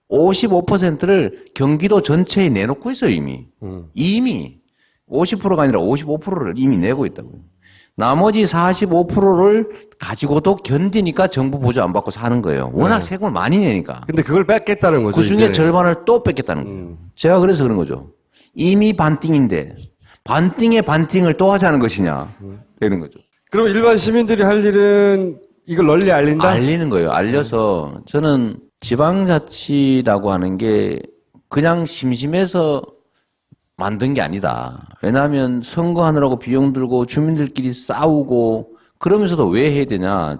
55%를 경기도 전체에 내놓고 있어요, 이미. 이미 50%가 아니라 55%를 이미 내고 있다고요. 나머지 45%를 가지고도 견디니까 정부 보조 안 받고 사는 거예요. 워낙 네. 세금을 많이 내니까. 근데 그걸 뺏겠다는 거죠. 그 중에 이제. 절반을 또 뺏겠다는 거예요. 제가 그래서 그런 거죠. 이미 반띵인데 반띵의 반띵을 또 하자는 것이냐. 이런 거죠. 그럼 일반 시민들이 할 일은 이걸 널리 알린다? 알리는 거예요. 알려서 저는 지방자치라고 하는 게 그냥 심심해서 만든 게 아니다. 왜냐하면 선거하느라고 비용 들고 주민들끼리 싸우고 그러면서도 왜 해야 되냐.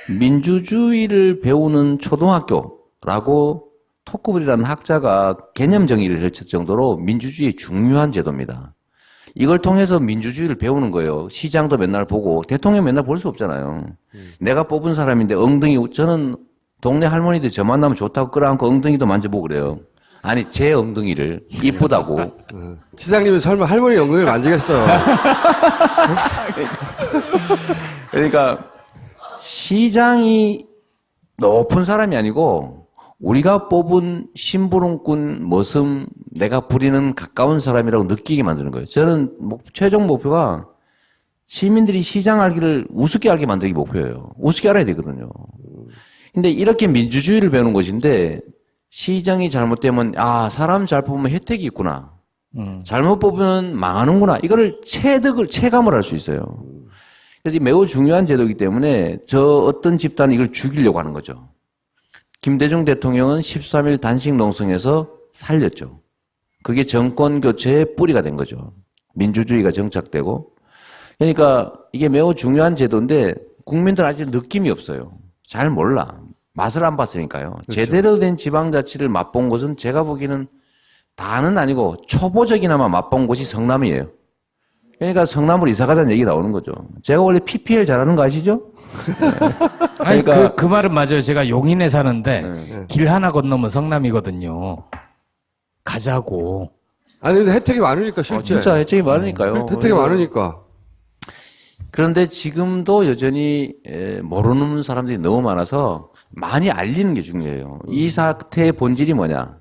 민주주의를 배우는 초등학교라고 토크블이라는 학자가 개념 정의를 펼칠 정도로 민주주의의 중요한 제도입니다. 이걸 통해서 민주주의를 배우는 거예요. 시장도 맨날 보고 대통령 맨날 볼 수 없잖아요. 내가 뽑은 사람인데 엉덩이 저는 동네 할머니들 저 만나면 좋다고 끌어안고 엉덩이도 만져보고 그래요. 아니 제 엉덩이를 이쁘다고. 시장님이 설마 할머니 엉덩이를 만지겠어요? 그러니까 시장이 높은 사람이 아니고 우리가 뽑은 심부름꾼 머슴 내가 부리는 가까운 사람이라고 느끼게 만드는 거예요. 저는 최종 목표가 시민들이 시장 알기를 우습게 알게 만들기 목표예요. 우습게 알아야 되거든요. 근데 이렇게 민주주의를 배우는 것인데 시장이 잘못되면 사람 잘 뽑으면 혜택이 있구나. 잘못 뽑으면 망하는구나. 이거를 체감을 할 수 있어요. 그래서 매우 중요한 제도이기 때문에 저 어떤 집단이 이걸 죽이려고 하는 거죠. 김대중 대통령은 13일 단식 농성에서 살렸죠. 그게 정권 교체의 뿌리가 된 거죠. 민주주의가 정착되고. 그러니까 이게 매우 중요한 제도인데 국민들 아직 느낌이 없어요. 잘 몰라. 맛을 안 봤으니까요. 그렇죠. 제대로 된 지방자치를 맛본 곳은 제가 보기에는 다는 아니고 초보적이나마 맛본 곳이 성남이에요. 그러니까 성남으로 이사 가자는 얘기 나오는 거죠. 제가 원래 PPL 잘하는 거 아시죠? 아니 그러니까 그 말은 맞아요. 제가 용인에 사는데 길 하나 건너면 성남이거든요. 가자고. 아니 근데 혜택이 많으니까 실제. 진짜 혜택이 많으니까요. 혜택이 그래서 많으니까. 그런데 지금도 여전히 모르는 사람들이 너무 많아서 많이 알리는 게 중요해요. 이 사태의 본질이 뭐냐.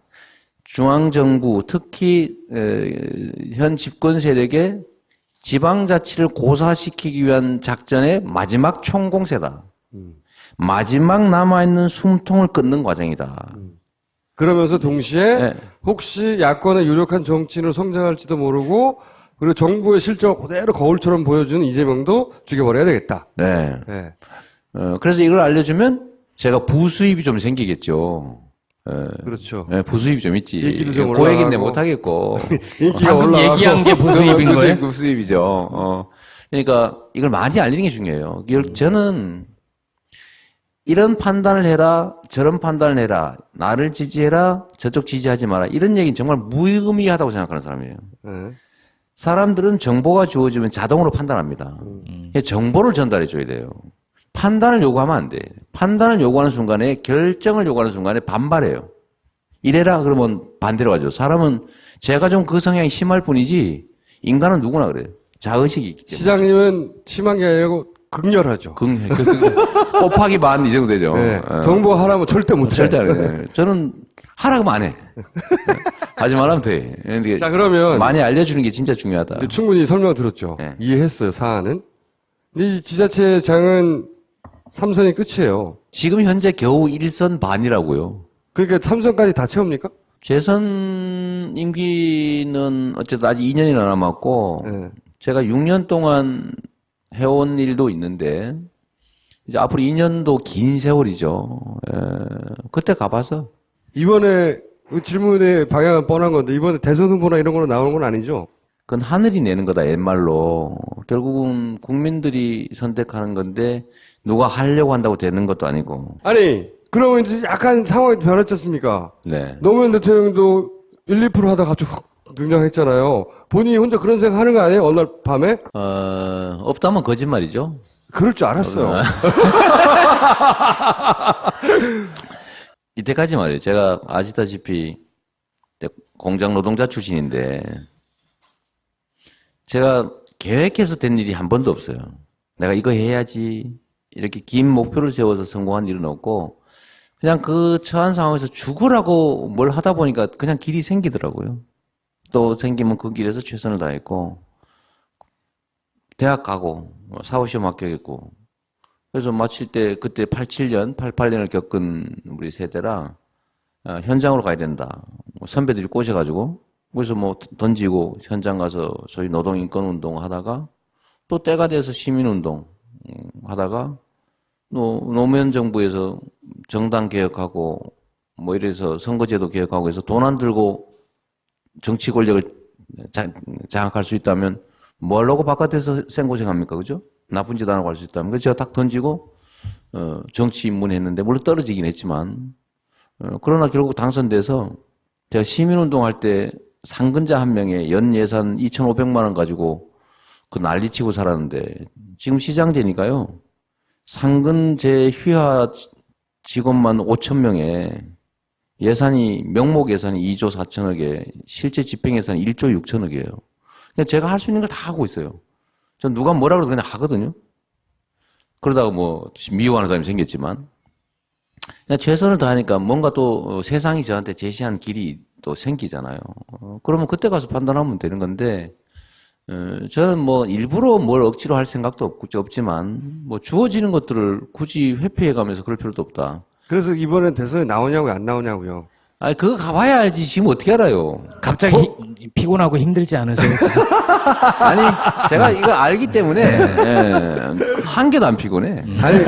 중앙정부 특히 현 집권 세력의 지방자치를 고사시키기 위한 작전의 마지막 총공세다. 마지막 남아있는 숨통을 끊는 과정이다. 그러면서 동시에 네. 혹시 야권의 유력한 정치인으로 성장할지도 모르고 그리고 정부의 실정을 그대로 거울처럼 보여주는 이재명도 죽여버려야 되겠다. 네. 네. 그래서 이걸 알려주면 제가 부수입이 좀 생기겠죠. 그렇죠. 네, 부수입이 좀 있지. 인기도 좀 그 얘기는 올라가고. 못하겠고. 인기가 방금 올라가고. 얘기한 게 부수입인 거예요? 부수입이죠. 그러니까 이걸 많이 알리는 게 중요해요. 저는 이런 판단을 해라, 저런 판단을 해라, 나를 지지해라, 저쪽 지지하지 마라. 이런 얘기는 정말 무의미하다고 생각하는 사람이에요. 네. 사람들은 정보가 주어지면 자동으로 판단합니다. 정보를 전달해 줘야 돼요. 판단을 요구하면 안 돼. 판단을 요구하는 순간에, 결정을 요구하는 순간에 반발해요. 이래라 그러면 반대로 가죠. 사람은 제가 좀 그 성향이 심할 뿐이지 인간은 누구나 그래요. 자의식이 있기 때문에. 시장님은 심한 게 아니고 극렬하죠. 곱하기 반 이 정도 되죠. 네. 어. 정보 하라면 절대 못 해. 절대 안 해. 저는 하라고 안 해. 하지 말라면 돼. 그런데 자, 그러면 많이 알려주는 게 진짜 중요하다. 이제 충분히 설명 들었죠. 네. 이해했어요, 사안은. 근데 이 지자체장은 3선이 끝이에요. 지금 현재 겨우 1선 반이라고요. 그러니까 3선까지 다 채웁니까? 재선 임기는 어쨌든 아직 2년이나 남았고 네. 제가 6년 동안 해온 일도 있는데 이제 앞으로 2년도 긴 세월이죠. 그때 가봐서 이번에 그 질문의 방향은 뻔한 건데 이번에 대선 후보나 이런 거로 나오는 건 아니죠? 그건 하늘이 내는 거다 옛말로. 결국은 국민들이 선택하는 건데 누가 하려고 한다고 되는 것도 아니고. 아니, 그러면 이제 약간 상황이 변했지 않습니까? 네. 노무현 대통령도 1, 2% 하다가 갑자기 확 등장했잖아요. 본인이 혼자 그런 생각 하는 거 아니에요? 어느 날 밤에? 없다면 거짓말이죠. 그럴 줄 알았어요. 이때까지 말이에요. 제가 아시다시피 공장 노동자 출신인데 제가 계획해서 된 일이 한 번도 없어요. 내가 이거 해야지 이렇게 긴 목표를 세워서 성공한 일은 없고 그냥 그 처한 상황에서 죽으라고 뭘 하다 보니까 그냥 길이 생기더라고요. 또 생기면 그 길에서 최선을 다했고 대학 가고 사후시험 합격했고 그래서 마칠 때 그때 87년, 88년을 겪은 우리 세대랑 현장으로 가야 된다. 선배들이 꼬셔가지고 그래서 뭐 던지고 현장 가서 소위 노동인권운동 하다가 또 때가 돼서 시민운동 하다가 노무현 정부에서 정당 개혁하고 뭐 이래서 선거제도 개혁하고 해서 돈 안 들고 정치 권력을 장악할 수 있다면 뭐 하려고 바깥에서 생고생합니까? 그죠? 나쁜 짓 안 하고 할 수 있다면. 그래서 제가 딱 던지고 정치 입문했는데 물론 떨어지긴 했지만 그러나 결국 당선돼서 제가 시민운동 할 때 상근자 한 명에 연 예산 2,500만 원 가지고 그 난리치고 살았는데 지금 시장 되니까요. 상근제 휘하 직원만 5,000명에 예산이 명목 예산이 2조 4천억에 실제 집행 예산이 1조 6천억이에요. 그냥 제가 할 수 있는 걸 다 하고 있어요. 전 누가 뭐라 그래도 그냥 하거든요. 그러다가 뭐 미워하는 사람이 생겼지만 그냥 최선을 다하니까 뭔가 또 세상이 저한테 제시한 길이 또 생기잖아요. 그러면 그때 가서 판단하면 되는 건데 저는 뭐 일부러 뭘 억지로 할 생각도 없지만 뭐 주어지는 것들을 굳이 회피해가면서 그럴 필요도 없다. 그래서 이번엔 대선에 나오냐고요, 안 나오냐고요? 아니 그거 가봐야 알지. 지금 어떻게 알아요? 갑자기 피곤하고 힘들지 않으세요? 아니 제가 이거 알기 때문에 한 개도 안 피곤해. 아니,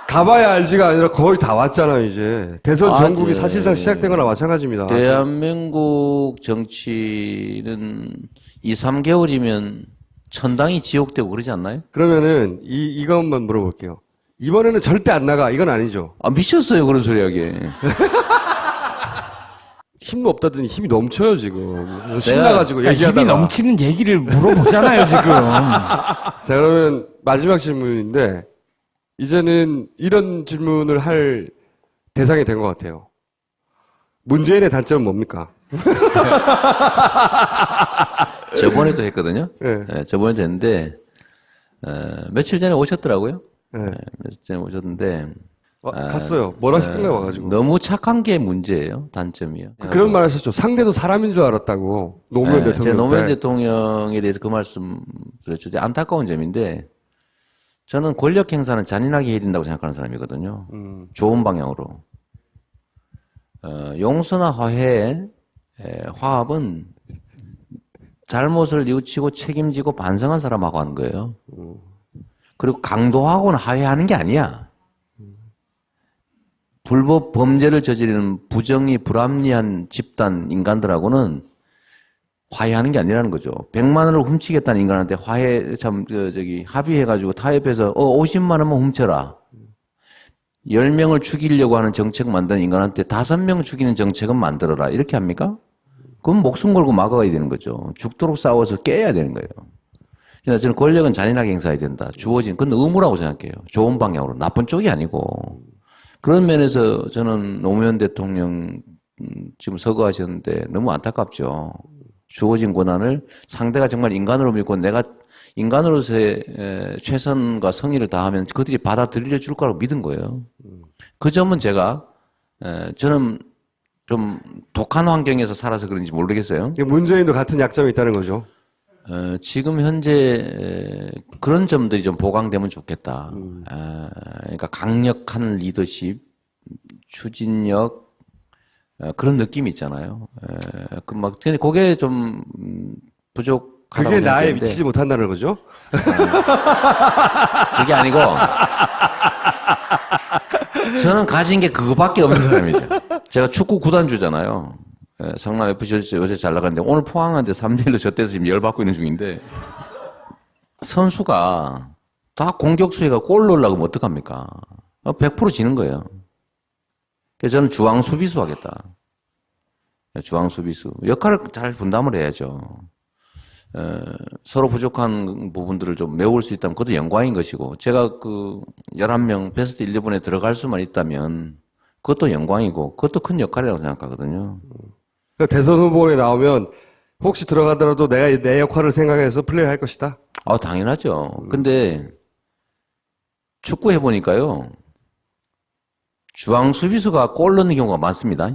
가봐야 알지가 아니라 거의 다 왔잖아요, 이제. 대선 전국이 네. 사실상 시작된 거나 마찬가지입니다. 대한민국 정치는 2, 3개월이면 천당이 지옥되고 그러지 않나요? 그러면은 이것만 물어볼게요. 이번에는 절대 안 나가. 이건 아니죠. 아 미쳤어요 그런 소리 하게. 힘도 없다더니 힘이 넘쳐요, 지금. 신나가지고 그러니까 얘기하다가. 힘이 넘치는 얘기를 물어보잖아요, 지금. 자, 그러면 마지막 질문인데, 이제는 이런 질문을 할 대상이 된 것 같아요. 문재인의 단점은 뭡니까? 저번에도 했거든요. 네. 네, 저번에도 했는데 며칠 전에 오셨더라고요. 네. 며칠 전에 오셨는데 갔어요. 뭘 하시던가 와가지고. 너무 착한 게 문제예요. 단점이요. 그런 말 하셨죠. 상대도 사람인 줄 알았다고. 노무현 네, 대통령. 제가 노무현 때. 대통령에 대해서 그 말씀 드렸죠. 안타까운 점인데 저는 권력 행사는 잔인하게 해야 된다고 생각하는 사람이거든요. 좋은 방향으로. 용서나 화합은 잘못을 뉘우치고 책임지고 반성한 사람하고 하는 거예요. 그리고 강도하고는 화해하는 게 아니야. 불법 범죄를 저지르는 부정이 불합리한 집단 인간들하고는 화해하는 게 아니라는 거죠. 100만 원을 훔치겠다는 인간한테 합의해가지고 타협해서 50만 원만 훔쳐라. 10명을 죽이려고 하는 정책 만드는 인간한테 5명 죽이는 정책은 만들어라. 이렇게 합니까? 그럼 목숨 걸고 막아야 되는 거죠. 죽도록 싸워서 깨야 되는 거예요. 그래서 저는 권력은 잔인하게 행사해야 된다. 주어진, 그건 의무라고 생각해요. 좋은 방향으로. 나쁜 쪽이 아니고. 그런 면에서 저는 노무현 대통령 지금 서거하셨는데 너무 안타깝죠. 주어진 권한을 상대가 정말 인간으로 믿고 내가 인간으로서의 최선과 성의를 다하면 그들이 받아들여 줄 거라고 믿은 거예요. 그 점은 제가 저는 좀 독한 환경에서 살아서 그런지 모르겠어요. 문재인도 같은 약점이 있다는 거죠. 지금 현재 그런 점들이 좀 보강되면 좋겠다. 그러니까 강력한 리더십, 추진력, 그런 느낌이 있잖아요. 근데 그게 좀 부족하다고 그게 나에 생각했는데 미치지 못한다는 거죠? 그게 아니고 저는 가진 게 그거밖에 없는 사람이죠. 제가 축구 구단주잖아요. 성남 FC 요새 잘 나가는데 오늘 포항한테 3대1로 졌대서 지금 열받고 있는 중인데 선수가 다 공격수가 골 넣으려고 하면 어떡합니까? 100% 지는 거예요. 그래서 저는 중앙 수비수 하겠다. 중앙 수비수. 역할을 잘 분담을 해야죠. 서로 부족한 부분들을 좀 메울 수 있다면 그것도 영광인 것이고 제가 그 11명 베스트 11에 들어갈 수만 있다면 그것도 영광이고 그것도 큰 역할이라고 생각하거든요. 그러니까 대선 후보에 나오면 혹시 들어가더라도 내가 내 역할을 생각해서 플레이할 것이다. 당연하죠. 근데 축구 해보니까요. 중앙 수비수가 골 넣는 경우가 많습니다.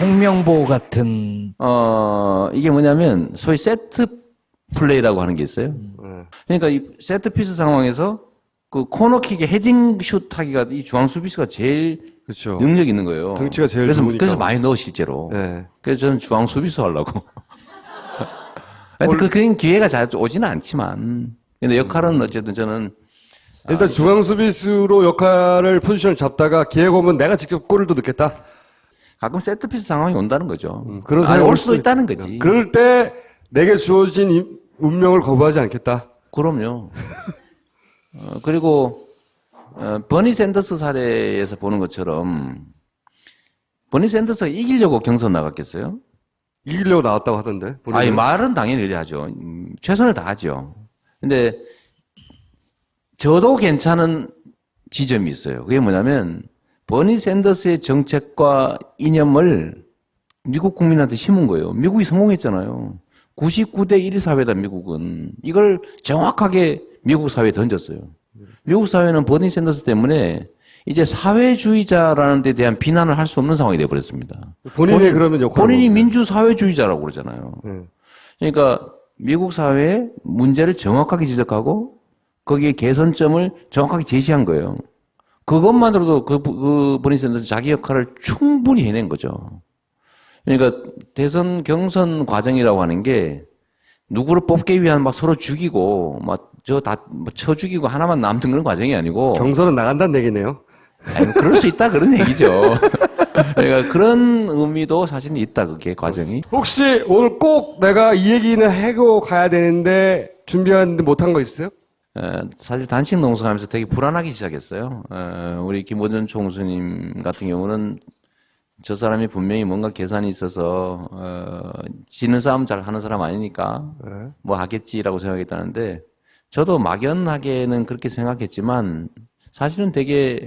홍명보 같은 이게 뭐냐면 소위 세트 플레이라고 하는 게 있어요. 그러니까 이 세트 피스 상황에서 그 코너킥에 헤딩 슛 하기가 이 중앙 수비수가 제일 그렇죠. 능력 있는 거예요. 등치가 제일 그래서 좋으니까. 그래서 많이 넣어 실제로. 네. 그래서 저는 중앙 수비수 하려고. 근데 그런 기회가 잘 오지는 않지만 근데 역할은 어쨌든 저는 일단 중앙 수비수로 역할을 포지션을 잡다가 기회가 오면 내가 직접 골을 또 넣겠다. 가끔 세트피스 상황이 온다는 거죠. 그런 상황이 올 수도 있다는 거지. 그럴 때 내게 주어진 운명을 거부하지 않겠다. 그럼요. 그리고 버니 샌더스 사례에서 보는 것처럼 버니 샌더스가 이기려고 경선 나갔겠어요? 이기려고 나왔다고 하던데. 아니 말은 당연히 이래 하죠. 최선을 다하죠. 근데 저도 괜찮은 지점이 있어요. 그게 뭐냐면 버니 샌더스의 정책과 이념을 미국 국민한테 심은 거예요. 미국이 성공했잖아요. 99대 1의 사회다, 미국은. 이걸 정확하게 미국 사회에 던졌어요. 미국 사회는 버니 샌더스 때문에 이제 사회주의자라는 데 대한 비난을 할 수 없는 상황이 되어버렸습니다. 그러면 역할을 본인이 뭡니까? 민주사회주의자라고 그러잖아요. 그러니까 미국 사회의 문제를 정확하게 지적하고 거기에 개선점을 정확하게 제시한 거예요. 그것만으로도 그 버니 샌더스 자기 역할을 충분히 해낸 거죠. 그러니까 대선 경선 과정이라고 하는 게 누구를 뽑기 위한 막 서로 죽이고 막 쳐 죽이고 하나만 남는 그런 과정이 아니고 경선은 나간다는 얘기네요. 아니, 그럴 수 있다 그런 얘기죠. 그러니까 그런 의미도 사실은 있다 그게 과정이. 혹시 오늘 꼭 내가 이 얘기는 하고 가야 되는데 준비하는데 못한 거 있어요? 사실 단식 농성하면서 되게 불안하기 시작했어요. 우리 김호준 총수님 같은 경우는 저 사람이 분명히 뭔가 계산이 있어서 지는 싸움 잘 하는 사람 아니니까 뭐 하겠지라고 생각했다는데 저도 막연하게는 그렇게 생각했지만 사실은 되게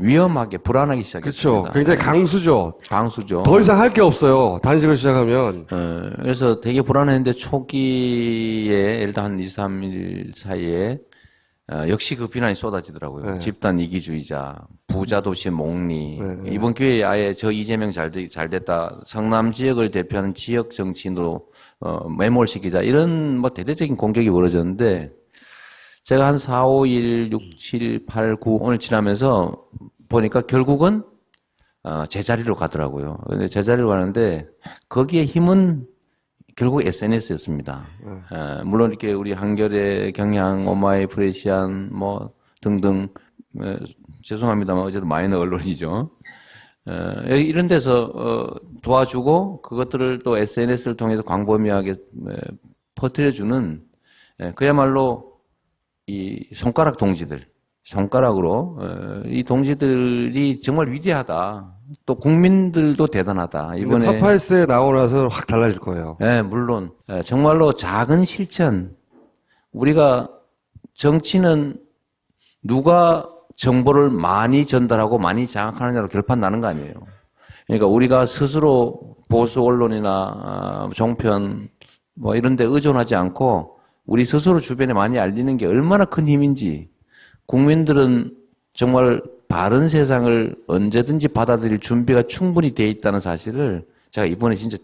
위험하게 불안하기 시작했습니다. 그렇죠. 굉장히 강수죠. 강수죠. 더 이상 할 게 없어요. 단식을 시작하면. 그래서 되게 불안했는데 초기에 일단 한 2, 3일 사이에 역시 그 비난이 쏟아지더라고요. 네. 집단 이기주의자, 부자 도시 목리. 네. 이번 기회에 아예 저 이재명 잘 됐다. 성남 지역을 대표하는 지역 정치인으로 매몰시키자. 이런 뭐 대대적인 공격이 벌어졌는데 제가 한 4, 5, 1, 6, 7, 8, 9 오늘 지나면서 보니까 결국은 제자리로 가더라고요. 근데 제자리로 가는데 거기에 힘은 결국 SNS였습니다. 물론 이렇게 우리 한겨레, 경향, 오마이, 프레시안 뭐 등등 죄송합니다만 어쨌든 마이너 언론이죠. 이런 데서 도와주고 그것들을 또 SNS를 통해서 광범위하게 퍼뜨려주는 그야말로 이 손가락 동지들, 손가락으로 이 동지들이 정말 위대하다. 또 국민들도 대단하다. 이번에 파파이스에 나오고 나서 확 달라질 거예요. 네, 물론 정말로 작은 실천. 우리가 정치는 누가 정보를 많이 전달하고 많이 장악하느냐로 결판 나는 거 아니에요. 그러니까 우리가 스스로 보수 언론이나 종편 뭐 이런 데 의존하지 않고 우리 스스로 주변에 많이 알리는 게 얼마나 큰 힘인지 국민들은 정말 바른 세상을 언제든지 받아들일 준비가 충분히 돼 있다는 사실을 제가 이번에 진짜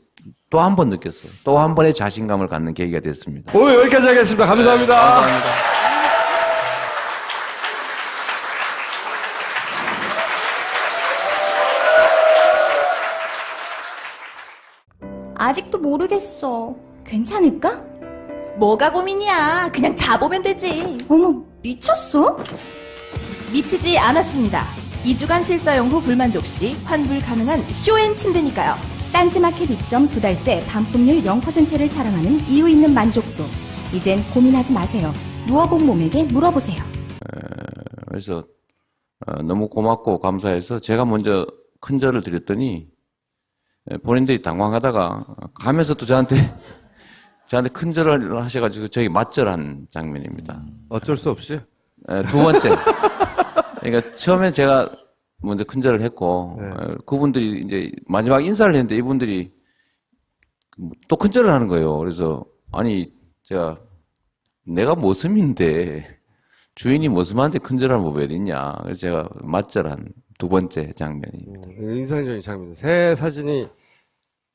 또 한 번 느꼈어요. 또 한 번의 자신감을 갖는 계기가 됐습니다. 오늘 여기까지 하겠습니다. 감사합니다. 감사합니다. 아직도 모르겠어. 괜찮을까? 뭐가 고민이야. 그냥 자보면 되지. 어머, 미쳤어? 미치지 않았습니다. 2주간 실사용 후 불만족 시 환불 가능한 쇼앤 침대니까요. 딴지마켓 입점 2달째 반품률 0%를 자랑하는 이유 있는 만족도. 이젠 고민하지 마세요. 누워본 몸에게 물어보세요. 그래서 너무 고맙고 감사해서 제가 먼저 큰절을 드렸더니 본인들이 당황하다가 가면서 또 저한테 큰절을 하셔가지고 저희 맞절한 장면입니다. 어쩔 수 없이. 두 번째. 그러니까 처음에 제가 먼저 큰절을 했고 그분들이 이제 마지막 인사를 했는데 이분들이 또 큰절을 하는 거예요. 그래서 아니 내가 모슴인데 주인이 모슴한테 큰절을 하면 왜 됐냐. 그래서 제가 맞절한 두 번째 장면입니다. 인상적인 장면입니다. 새 사진이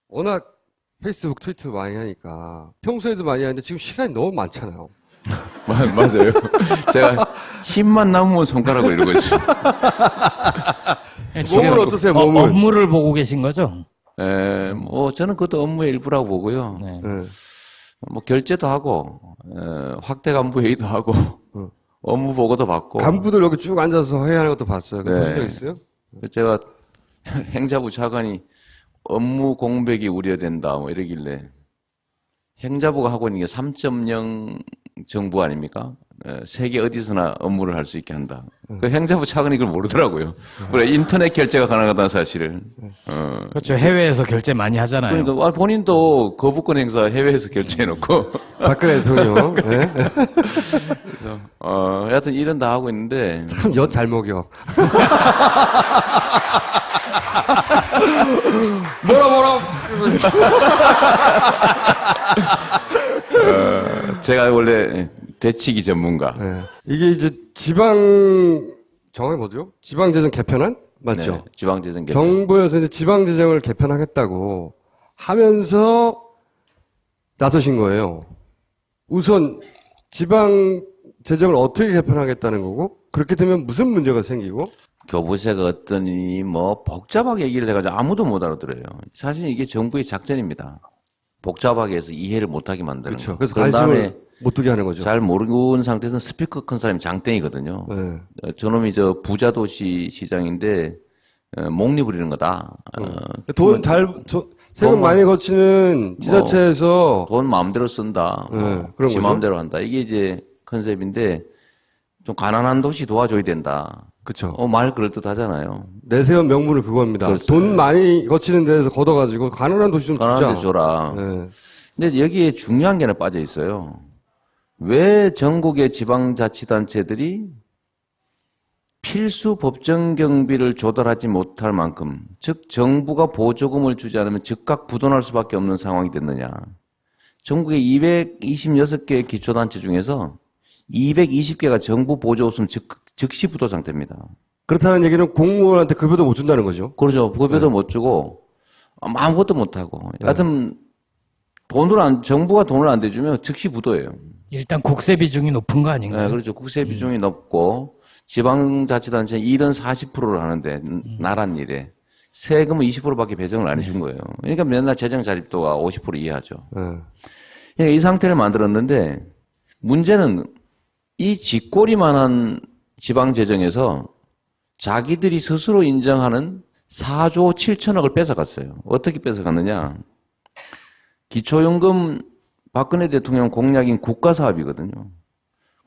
워낙 페이스북, 트위터 많이 하니까 평소에도 많이 하는데 지금 시간이 너무 많잖아요. 맞아요. 제가 힘만 남으면 손가락을 이러고 있어요. 몸은 어떠세요, 몸은? 업무를 보고 계신 거죠? 뭐 저는 그것도 업무의 일부라고 보고요. 네. 뭐 결제도 하고 확대 간부 회의도 하고 업무 보고도 받고. 간부들 여기 쭉 앉아서 회의하는 것도 봤어요. 네. 보신 적 있어요? 제가 행자부 차관이 업무 공백이 우려된다 뭐 이러길래 행자부가 하고 있는 게 3.0 정부 아닙니까? 세계 어디서나 업무를 할 수 있게 한다. 그 행자부 차관이 그걸 모르더라고요. 그래 인터넷 결제가 가능하다는 사실을. 그렇죠. 해외에서 결제 많이 하잖아요. 그러니까 본인도 거부권 행사 해외에서 결제해놓고. 박근혜 대통령. 네? 그래서 하여튼 일은 다 하고 있는데 참 엿 잘 먹여. 뭐라. 제가 원래 대치기 전문가. 네. 이게 이제 정확히 뭐죠? 지방재정 개편안? 맞죠? 네, 지방재정 개편. 정부에서 이제 지방재정을 개편하겠다고 하면서 나서신 거예요. 우선 지방재정을 어떻게 개편하겠다는 거고, 그렇게 되면 무슨 문제가 생기고, 교부세가 어떠니 뭐 복잡하게 얘기를 해가지고 아무도 못 알아들어요. 사실 이게 정부의 작전입니다. 복잡하게 해서 이해를 못하게 만드는 그렇죠. 거. 그래서 그런 다음에 관심을 못 두게 하는 거죠. 잘 모르는 상태에서는 스피커 큰 사람이 장땡이거든요. 네. 저놈이 부자도시 시장인데 목 부리는 거다. 세금 많이 거치는 지자체에서 돈 마음대로 쓴다. 그런 지 거죠. 마음대로 한다. 이게 이제 컨셉인데 좀 가난한 도시 도와줘야 된다. 그렇죠. 말 그럴듯하잖아요. 내세운 명분은 그겁니다. 그렇죠. 돈 많이 거치는 데에서 걷어가지고 가난한 도시 좀 주자. 가난한 데 줘라. 네. 근데 여기에 중요한 게 하나 빠져 있어요. 왜 전국의 지방자치단체들이 필수 법정 경비를 조달하지 못할 만큼, 즉 정부가 보조금을 주지 않으면 즉각 부도날 수밖에 없는 상황이 됐느냐. 전국의 226개 기초단체 중에서 220개가 정부 보조 없으면 즉시 부도 상태입니다. 그렇다는 얘기는 공무원한테 급여도 못 준다는 거죠. 그렇죠. 급여도 못 주고 아무것도 못 하고. 여하튼 정부가 돈을 안 대주면 즉시 부도예요. 일단 국세 비중이 높은 거 아닌가요? 네, 그렇죠. 국세 비중이 높고 지방자치단체 일은 40%를 하는데 나란 일에 세금은 20%밖에 배정을 안 해준 거예요. 그러니까 맨날 재정 자립도가 50% 이하죠. 그러니까 이 상태를 만들었는데 문제는 이 쥐꼬리만한 지방재정에서 자기들이 스스로 인정하는 4조 7천억을 뺏어갔어요. 어떻게 뺏어갔느냐. 기초연금 박근혜 대통령 공약인 국가사업이거든요.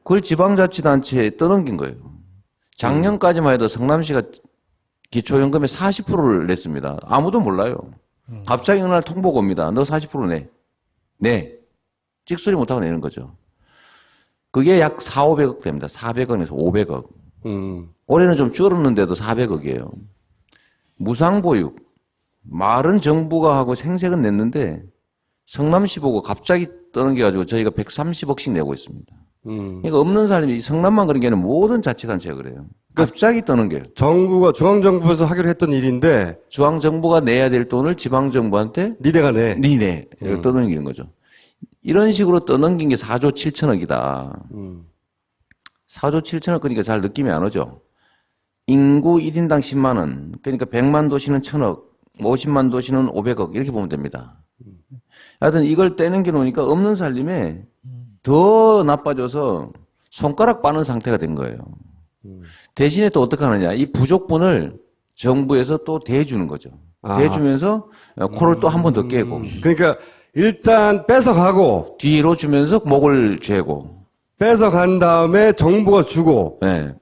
그걸 지방자치단체에 떠넘긴 거예요. 작년까지만 해도 성남시가 기초연금의 40%를 냈습니다. 아무도 몰라요. 갑자기 어느 날 통보가 옵니다. 너 40% 내. 네. 찍소리 못하고 내는 거죠. 그게 약 4,500억 됩니다. 400억에서 500억. 올해는 좀 줄었는데도 400억이에요. 무상보육. 말은 정부가 하고 생색은 냈는데 성남시 보고 갑자기 떠넘겨가지고 저희가 130억씩 내고 있습니다. 그러니까 없는 사람이 성남만 그런 게 아니라 모든 자치단체가 그래요. 갑자기 떠넘겨요. 정부가 중앙정부에서 하기로 했던 일인데 중앙정부가 내야 될 돈을 지방정부한테 니네가 내. 니네 이렇게 떠넘기는 거죠. 이런 식으로 떠넘긴 게 4조 7천억이다. 4조 7천억 그러니까 잘 느낌이 안 오죠. 인구 1인당 10만 원. 그러니까 100만 도시는 1,000억, 50만 도시는 500억 이렇게 보면 됩니다. 하여튼 이걸 떼는 게 놓으니까 없는 살림에 더 나빠져서 손가락 빠는 상태가 된 거예요. 대신에 또 어떻게 하느냐. 이 부족분을 정부에서 또 대주는 거죠. 대주면서 코를 또 한 번 더 깨고. 그러니까 일단 뺏어가고 뒤로 주면서 목을 죄고. 뺏어간 다음에 정부가 주고. 네,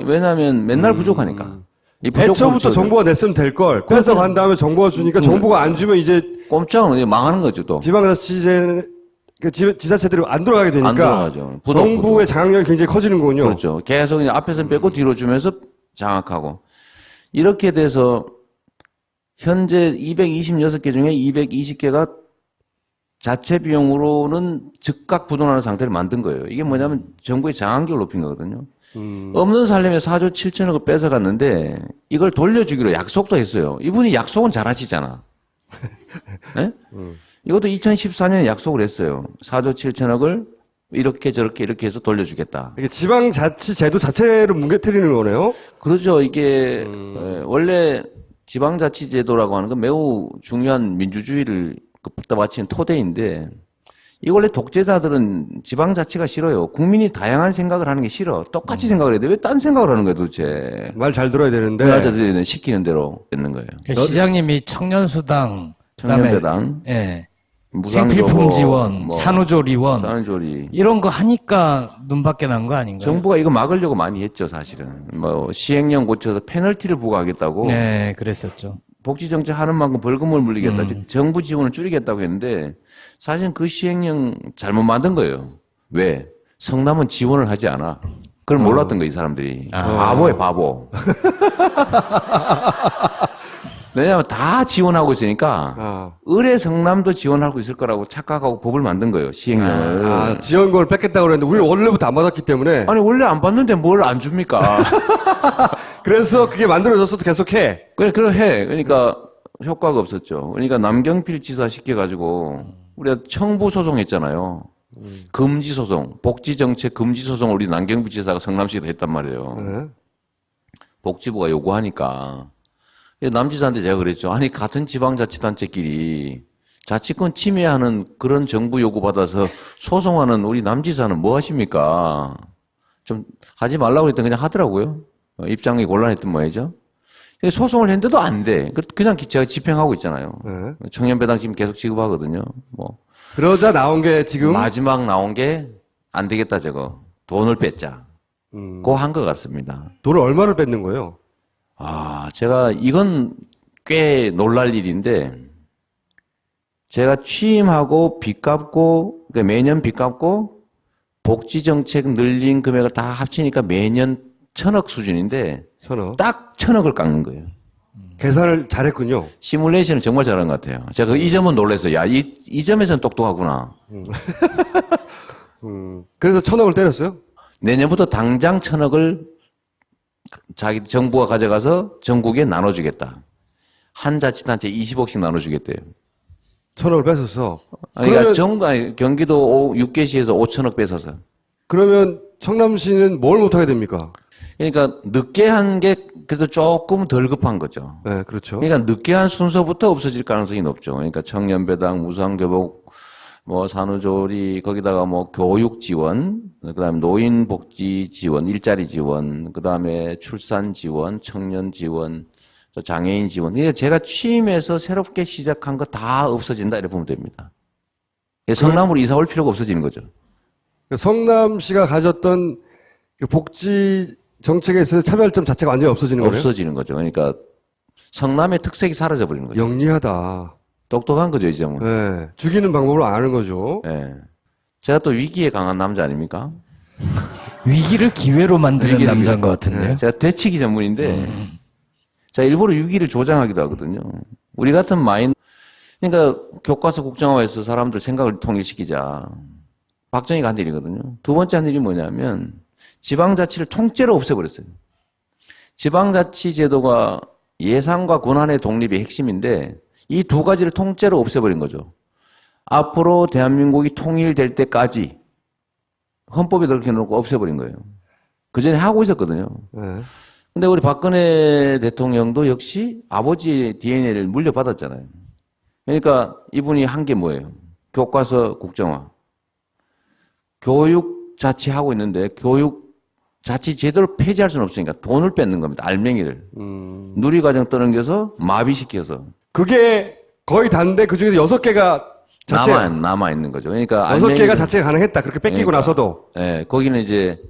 왜냐하면 맨날 부족하니까. 이 애초부터 정부가 냈으면 될 걸 뺏어간 다음에 정부가 주니까 정부가 안 주면 이제 꼼짝은 망하는 거죠 또. 지방자치제 그 지자체들이 안 돌아가게 되니까 안 돌아가죠. 정부의 장악력이 굉장히 커지는 거군요. 그렇죠. 계속 이제 앞에서 빼고 뒤로 주면서 장악하고 이렇게 돼서 현재 226개 중에 220개가 자체 비용으로는 즉각 부도나는 상태를 만든 거예요. 이게 뭐냐면 정부의 장악력을 높인 거거든요. 없는 살림에 4조 7천억을 뺏어갔는데 이걸 돌려주기로 약속도 했어요. 이분이 약속은 잘하시잖아. 네? 이것도 2014년에 약속을 했어요. 4조 7천억을 이렇게 저렇게 이렇게 해서 돌려주겠다. 이게 지방자치제도 자체를 뭉개뜨리는 거네요. 그렇죠. 이게 원래 지방자치제도라고 하는 건 매우 중요한 민주주의를 바치는 토대인데 이 원래 독재자들은 지방자치가 싫어요. 국민이 다양한 생각을 하는 게 싫어. 똑같이 생각을 해야 돼. 왜 딴 생각을 하는 거야 도대체. 말 잘 들어야 되는데. 말 잘 들어야 되는데 시키는 대로 되는 거예요. 시장님이 청년수당, 청년배당, 예, 무상교복, 생필품 지원, 뭐, 산후조리원 산후조리. 이런 거 하니까 눈밖에 난 거 아닌가요? 정부가 이거 막으려고 많이 했죠, 사실은. 뭐 시행령 고쳐서 페널티를 부과하겠다고. 네, 그랬었죠. 복지정책 하는 만큼 벌금을 물리겠다. 즉 정부 지원을 줄이겠다고 했는데 사실 그 시행령 잘못 만든 거예요. 왜? 성남은 지원을 하지 않아. 그걸 몰랐던 거예요, 이 사람들이. 바보예요, 바보. 왜냐하면 다 지원하고 있으니까 의뢰 성남도 지원하고 있을 거라고 착각하고 법을 만든 거예요, 시행령을. 지원금을 뺏겠다고 그랬는데 우리 원래부터 안 받았기 때문에. 아니 원래 안 받는데 뭘 안 줍니까? 그래서 그게 만들어졌어도 계속해. 그래 해. 그러니까 효과가 없었죠. 그러니까 남경필 지사 시켜가지고 우리가 청부 소송했잖아요. 금지 소송, 복지정책 금지 소송을 우리 남경필 지사가 성남시에다 했단 말이에요. 복지부가 요구하니까. 남지사한테 제가 그랬죠. 아니 같은 지방자치단체끼리 자치권 침해하는 그런 정부 요구받아서 소송하는 우리 남지사는 뭐 하십니까? 좀 하지 말라고 했더니 그냥 하더라고요. 입장이 곤란했던 모양이죠. 소송을 했는데도 안 돼. 그냥 제가 집행하고 있잖아요. 청년배당 지금 계속 지급하거든요. 뭐 그러자 나온 게 지금 마지막 나온 게 안 되겠다 저거. 돈을 뺏자. 그거 한 것 같습니다. 돈을 얼마를 뺏는 거예요? 제가 이건 꽤 놀랄 일인데 제가 취임하고 빚 갚고 그러니까 매년 빚 갚고 복지정책 늘린 금액을 다 합치니까 매년 1,000억 수준인데 1,000억. 딱 1,000억을 깎는 거예요. 계산을 잘했군요. 시뮬레이션을 정말 잘한 것 같아요. 제가 이 점은 놀랐어요. 야, 이 점에서는 똑똑하구나. 그래서 1,000억을 때렸어요? 내년부터 당장 1,000억을 자기 정부가 가져가서 전국에 나눠주겠다. 한 자치단체 20억씩 나눠주겠대요. 1,000억을 뺏었어. 그러니까 경기도 6개시에서 5,000억 뺏어서. 그러면 청남시는 뭘 못하게 됩니까? 그러니까 늦게 한 게 그래도 조금 덜 급한 거죠. 네, 그렇죠. 그러니까 늦게 한 순서부터 없어질 가능성이 높죠. 그러니까 청년배당, 무상교복, 뭐 산후조리, 거기다가 뭐 교육 지원, 그다음에 노인복지 지원, 일자리 지원, 그다음에 출산 지원, 청년 지원, 또 장애인 지원. 그러니까 제가 취임해서 새롭게 시작한 거 다 없어진다 이렇게 보면 됩니다. 성남으로 이사 올 필요가 없어지는 거죠. 성남시가 가졌던 그 복지 정책에 있어서 차별점 자체가 완전히 없어지는 거예요? 없어지는 거죠. 그러니까 성남의 특색이 사라져 버리는 거죠. 영리하다. 똑똑한 거죠, 이 점은. 네. 죽이는 방법을 아는 거죠. 예. 제가 또 위기에 강한 남자 아닙니까? 위기를 기회로 만드는 위기를 남자인 것 기회로. 같은데요. 제가 되치기 전문인데, 제가 일부러 위기를 조장하기도 하거든요. 우리 같은 그러니까 교과서 국정화에서 사람들 생각을 통일시키자. 박정희가 한 일이거든요. 두 번째 한 일이 뭐냐면, 지방자치를 통째로 없애버렸어요. 지방자치 제도가 예산과 권한의 독립이 핵심인데, 이 두 가지를 통째로 없애버린 거죠. 앞으로 대한민국이 통일될 때까지 헌법에 그렇게 놓고 없애버린 거예요. 그 전에 하고 있었거든요. 네. 근데 우리 박근혜 대통령도 역시 아버지의 DNA를 물려받았잖아요. 그러니까 이분이 한 게 뭐예요? 교과서 국정화. 교육 자치하고 있는데 교육 자치 제도를 폐지할 수는 없으니까 돈을 뺏는 겁니다. 알맹이를. 누리과정 떠넘겨서 마비시켜서. 그게 거의 다인데 그 중에서 6개가 자체 남아 있는 거죠. 그러니까 6개가 자체가 가능했다. 그렇게 뺏기고 그러니까, 나서도. 예, 거기는 이제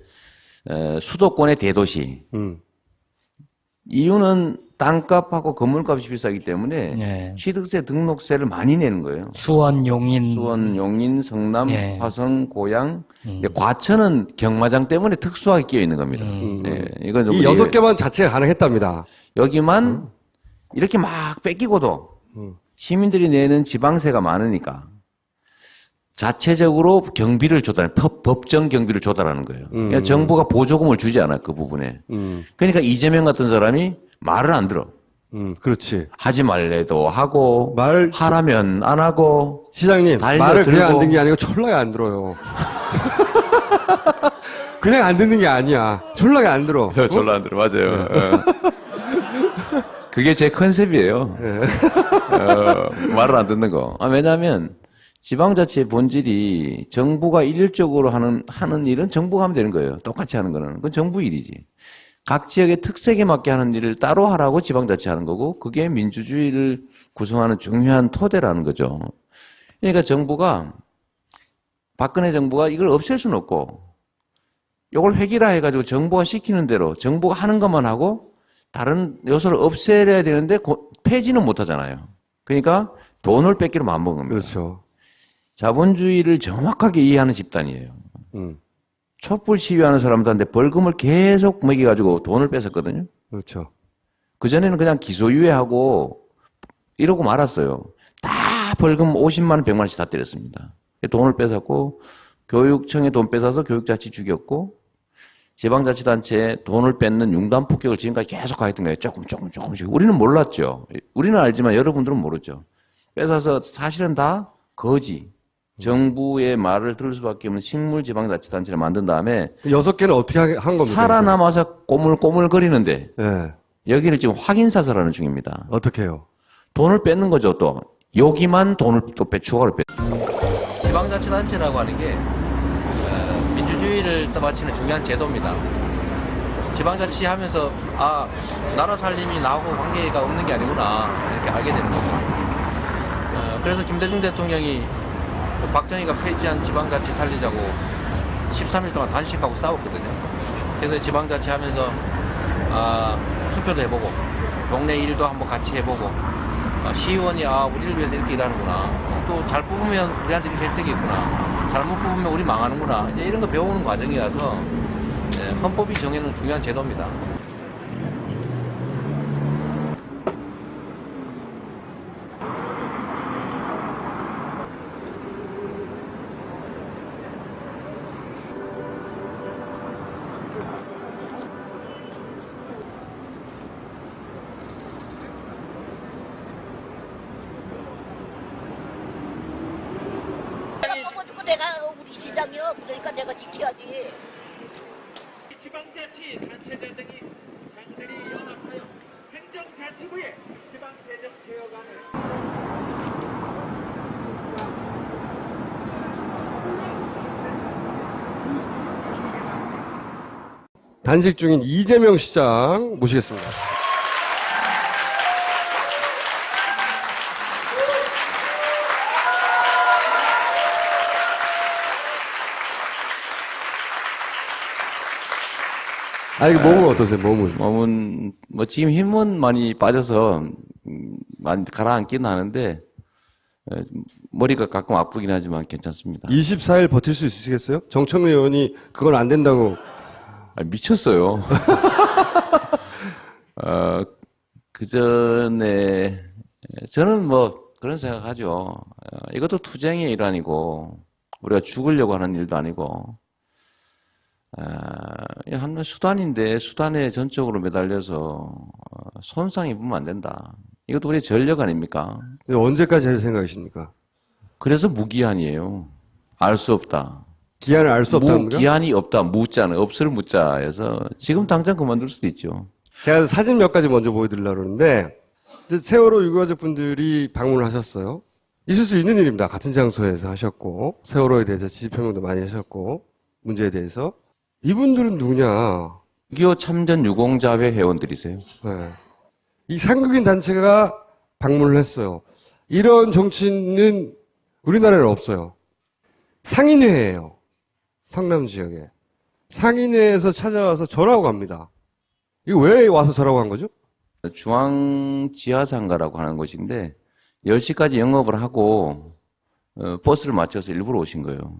수도권의 대도시. 이유는 땅값하고 건물값이 비싸기 때문에 예. 취득세, 등록세를 많이 내는 거예요. 수원, 용인. 수원, 용인, 성남, 예. 화성, 고양. 과천은 경마장 때문에 특수하게 끼어 있는 겁니다. 예, 이건 이 6개만 자체가 가능했답니다. 여기만 이렇게 막 뺏기고도 시민들이 내는 지방세가 많으니까 자체적으로 경비를 조달, 법정 경비를 조달하는 거예요. 그러니까 정부가 보조금을 주지 않아요, 그 부분에. 그러니까 이재명 같은 사람이 말을 안 들어. 그렇지. 하지 말래도 하고, 하라면 안 하고. 시장님, 말을 달려들고. 그냥 안 듣는 게 아니고 졸라게 안 들어요. 그냥 안 듣는 게 아니야. 졸라게 안 들어. 졸라 안 들어, 맞아요. 그게 제 컨셉이에요. 말을 안 듣는 거. 왜냐하면 지방자치의 본질이 정부가 일률적으로 하는 일은 정부가 하면 되는 거예요. 똑같이 하는 거는. 그건 정부 일이지. 각 지역의 특색에 맞게 하는 일을 따로 하라고 지방자치 하는 거고, 그게 민주주의를 구성하는 중요한 토대라는 거죠. 그러니까 박근혜 정부가 이걸 없앨 수는 없고, 이걸 획일화 해가지고 정부가 시키는 대로 정부가 하는 것만 하고, 다른 요소를 없애야 되는데 폐지는 못 하잖아요. 그러니까 돈을 뺏기로 마음먹은 겁니다. 그렇죠. 자본주의를 정확하게 이해하는 집단이에요. 촛불 시위하는 사람들한테 벌금을 계속 매겨가지고 돈을 뺏었거든요. 그렇죠. 그전에는 그냥 기소유예하고 이러고 말았어요. 다 벌금 50만 원, 100만 원씩 다 때렸습니다. 돈을 뺏었고, 교육청에 돈 뺏어서 교육자치 죽였고, 지방자치단체에 돈을 뺏는 융단 폭격을 지금까지 계속 가했던 거예요. 조금씩. 우리는 몰랐죠. 우리는 알지만 여러분들은 모르죠. 뺏어서 사실은 다 거지. 정부의 말을 들을 수밖에 없는 식물지방자치단체를 만든 다음에 6개는 어떻게 한 겁니까? 살아남아서 꼬물꼬물거리는데 네. 여기를 지금 확인사살하는 중입니다. 어떻게 해요? 돈을 뺏는 거죠. 또 여기만 돈을 또 추가로 뺏. 지방자치단체라고 하는 게 민주주의를 떠받치는 중요한 제도입니다. 지방자치 하면서 나라 살림이 나하고 관계가 없는 게 아니구나 이렇게 알게 되는 거죠. 그래서 김대중 대통령이 박정희가 폐지한 지방자치 살리자고 13일 동안 단식하고 싸웠거든요. 그래서 지방자치 하면서 투표도 해보고 동네 일도 한번 같이 해보고 시의원이 우리를 위해서 이렇게 일하는구나, 또 잘 뽑으면 우리한테 이렇게 혜택이 있구나, 잘못 뽑으면 우리 망하는구나, 이제 이런 거 배우는 과정이라서 헌법이 정해놓은 중요한 제도입니다. 내가 우리 시장이요. 그러니까 내가 지켜야지. 지방자치 단체장 등이 장들이 연합하여 행정자치부의 지방재정 세워가는 단식 중인 이재명 시장 모시겠습니다. 아니, 몸은 어떠세요, 몸은? 몸은, 뭐, 지금 힘은 많이 빠져서, 많이 가라앉긴 하는데, 머리가 가끔 아프긴 하지만 괜찮습니다. 24일 버틸 수 있으시겠어요? 정청래 의원이 그건 안 된다고. 미쳤어요. 그 전에, 저는 뭐, 그런 생각하죠. 이것도 투쟁의 일환이고, 우리가 죽으려고 하는 일도 아니고, 한 수단인데, 수단에 전적으로 매달려서, 손상 입으면 안 된다. 이것도 우리의 전력 아닙니까? 언제까지 할 생각이십니까? 그래서 무기한이에요. 알 수 없다. 기한을 알 수 없다는 거요? 기한이 없다. 무자는 없을 무자에서 지금 당장 그만둘 수도 있죠. 제가 사진 몇 가지 먼저 보여드리려고 그러는데, 이제 세월호 유가족 분들이 방문을 하셨어요. 있을 수 있는 일입니다. 같은 장소에서 하셨고, 세월호에 대해서 지지표명도 많이 하셨고, 문제에 대해서. 이분들은 누구냐? 6.25 참전 유공자회 회원들이세요. 네. 이 상극인 단체가 방문을 했어요. 이런 정치는 우리나라에는 없어요. 상인회예요. 성남 지역에. 상인회에서 찾아와서 절하고 갑니다. 이거 왜 와서 절하고 간 거죠? 중앙 지하상가라고 하는 곳인데 10시까지 영업을 하고 버스를 맞춰서 일부러 오신 거예요.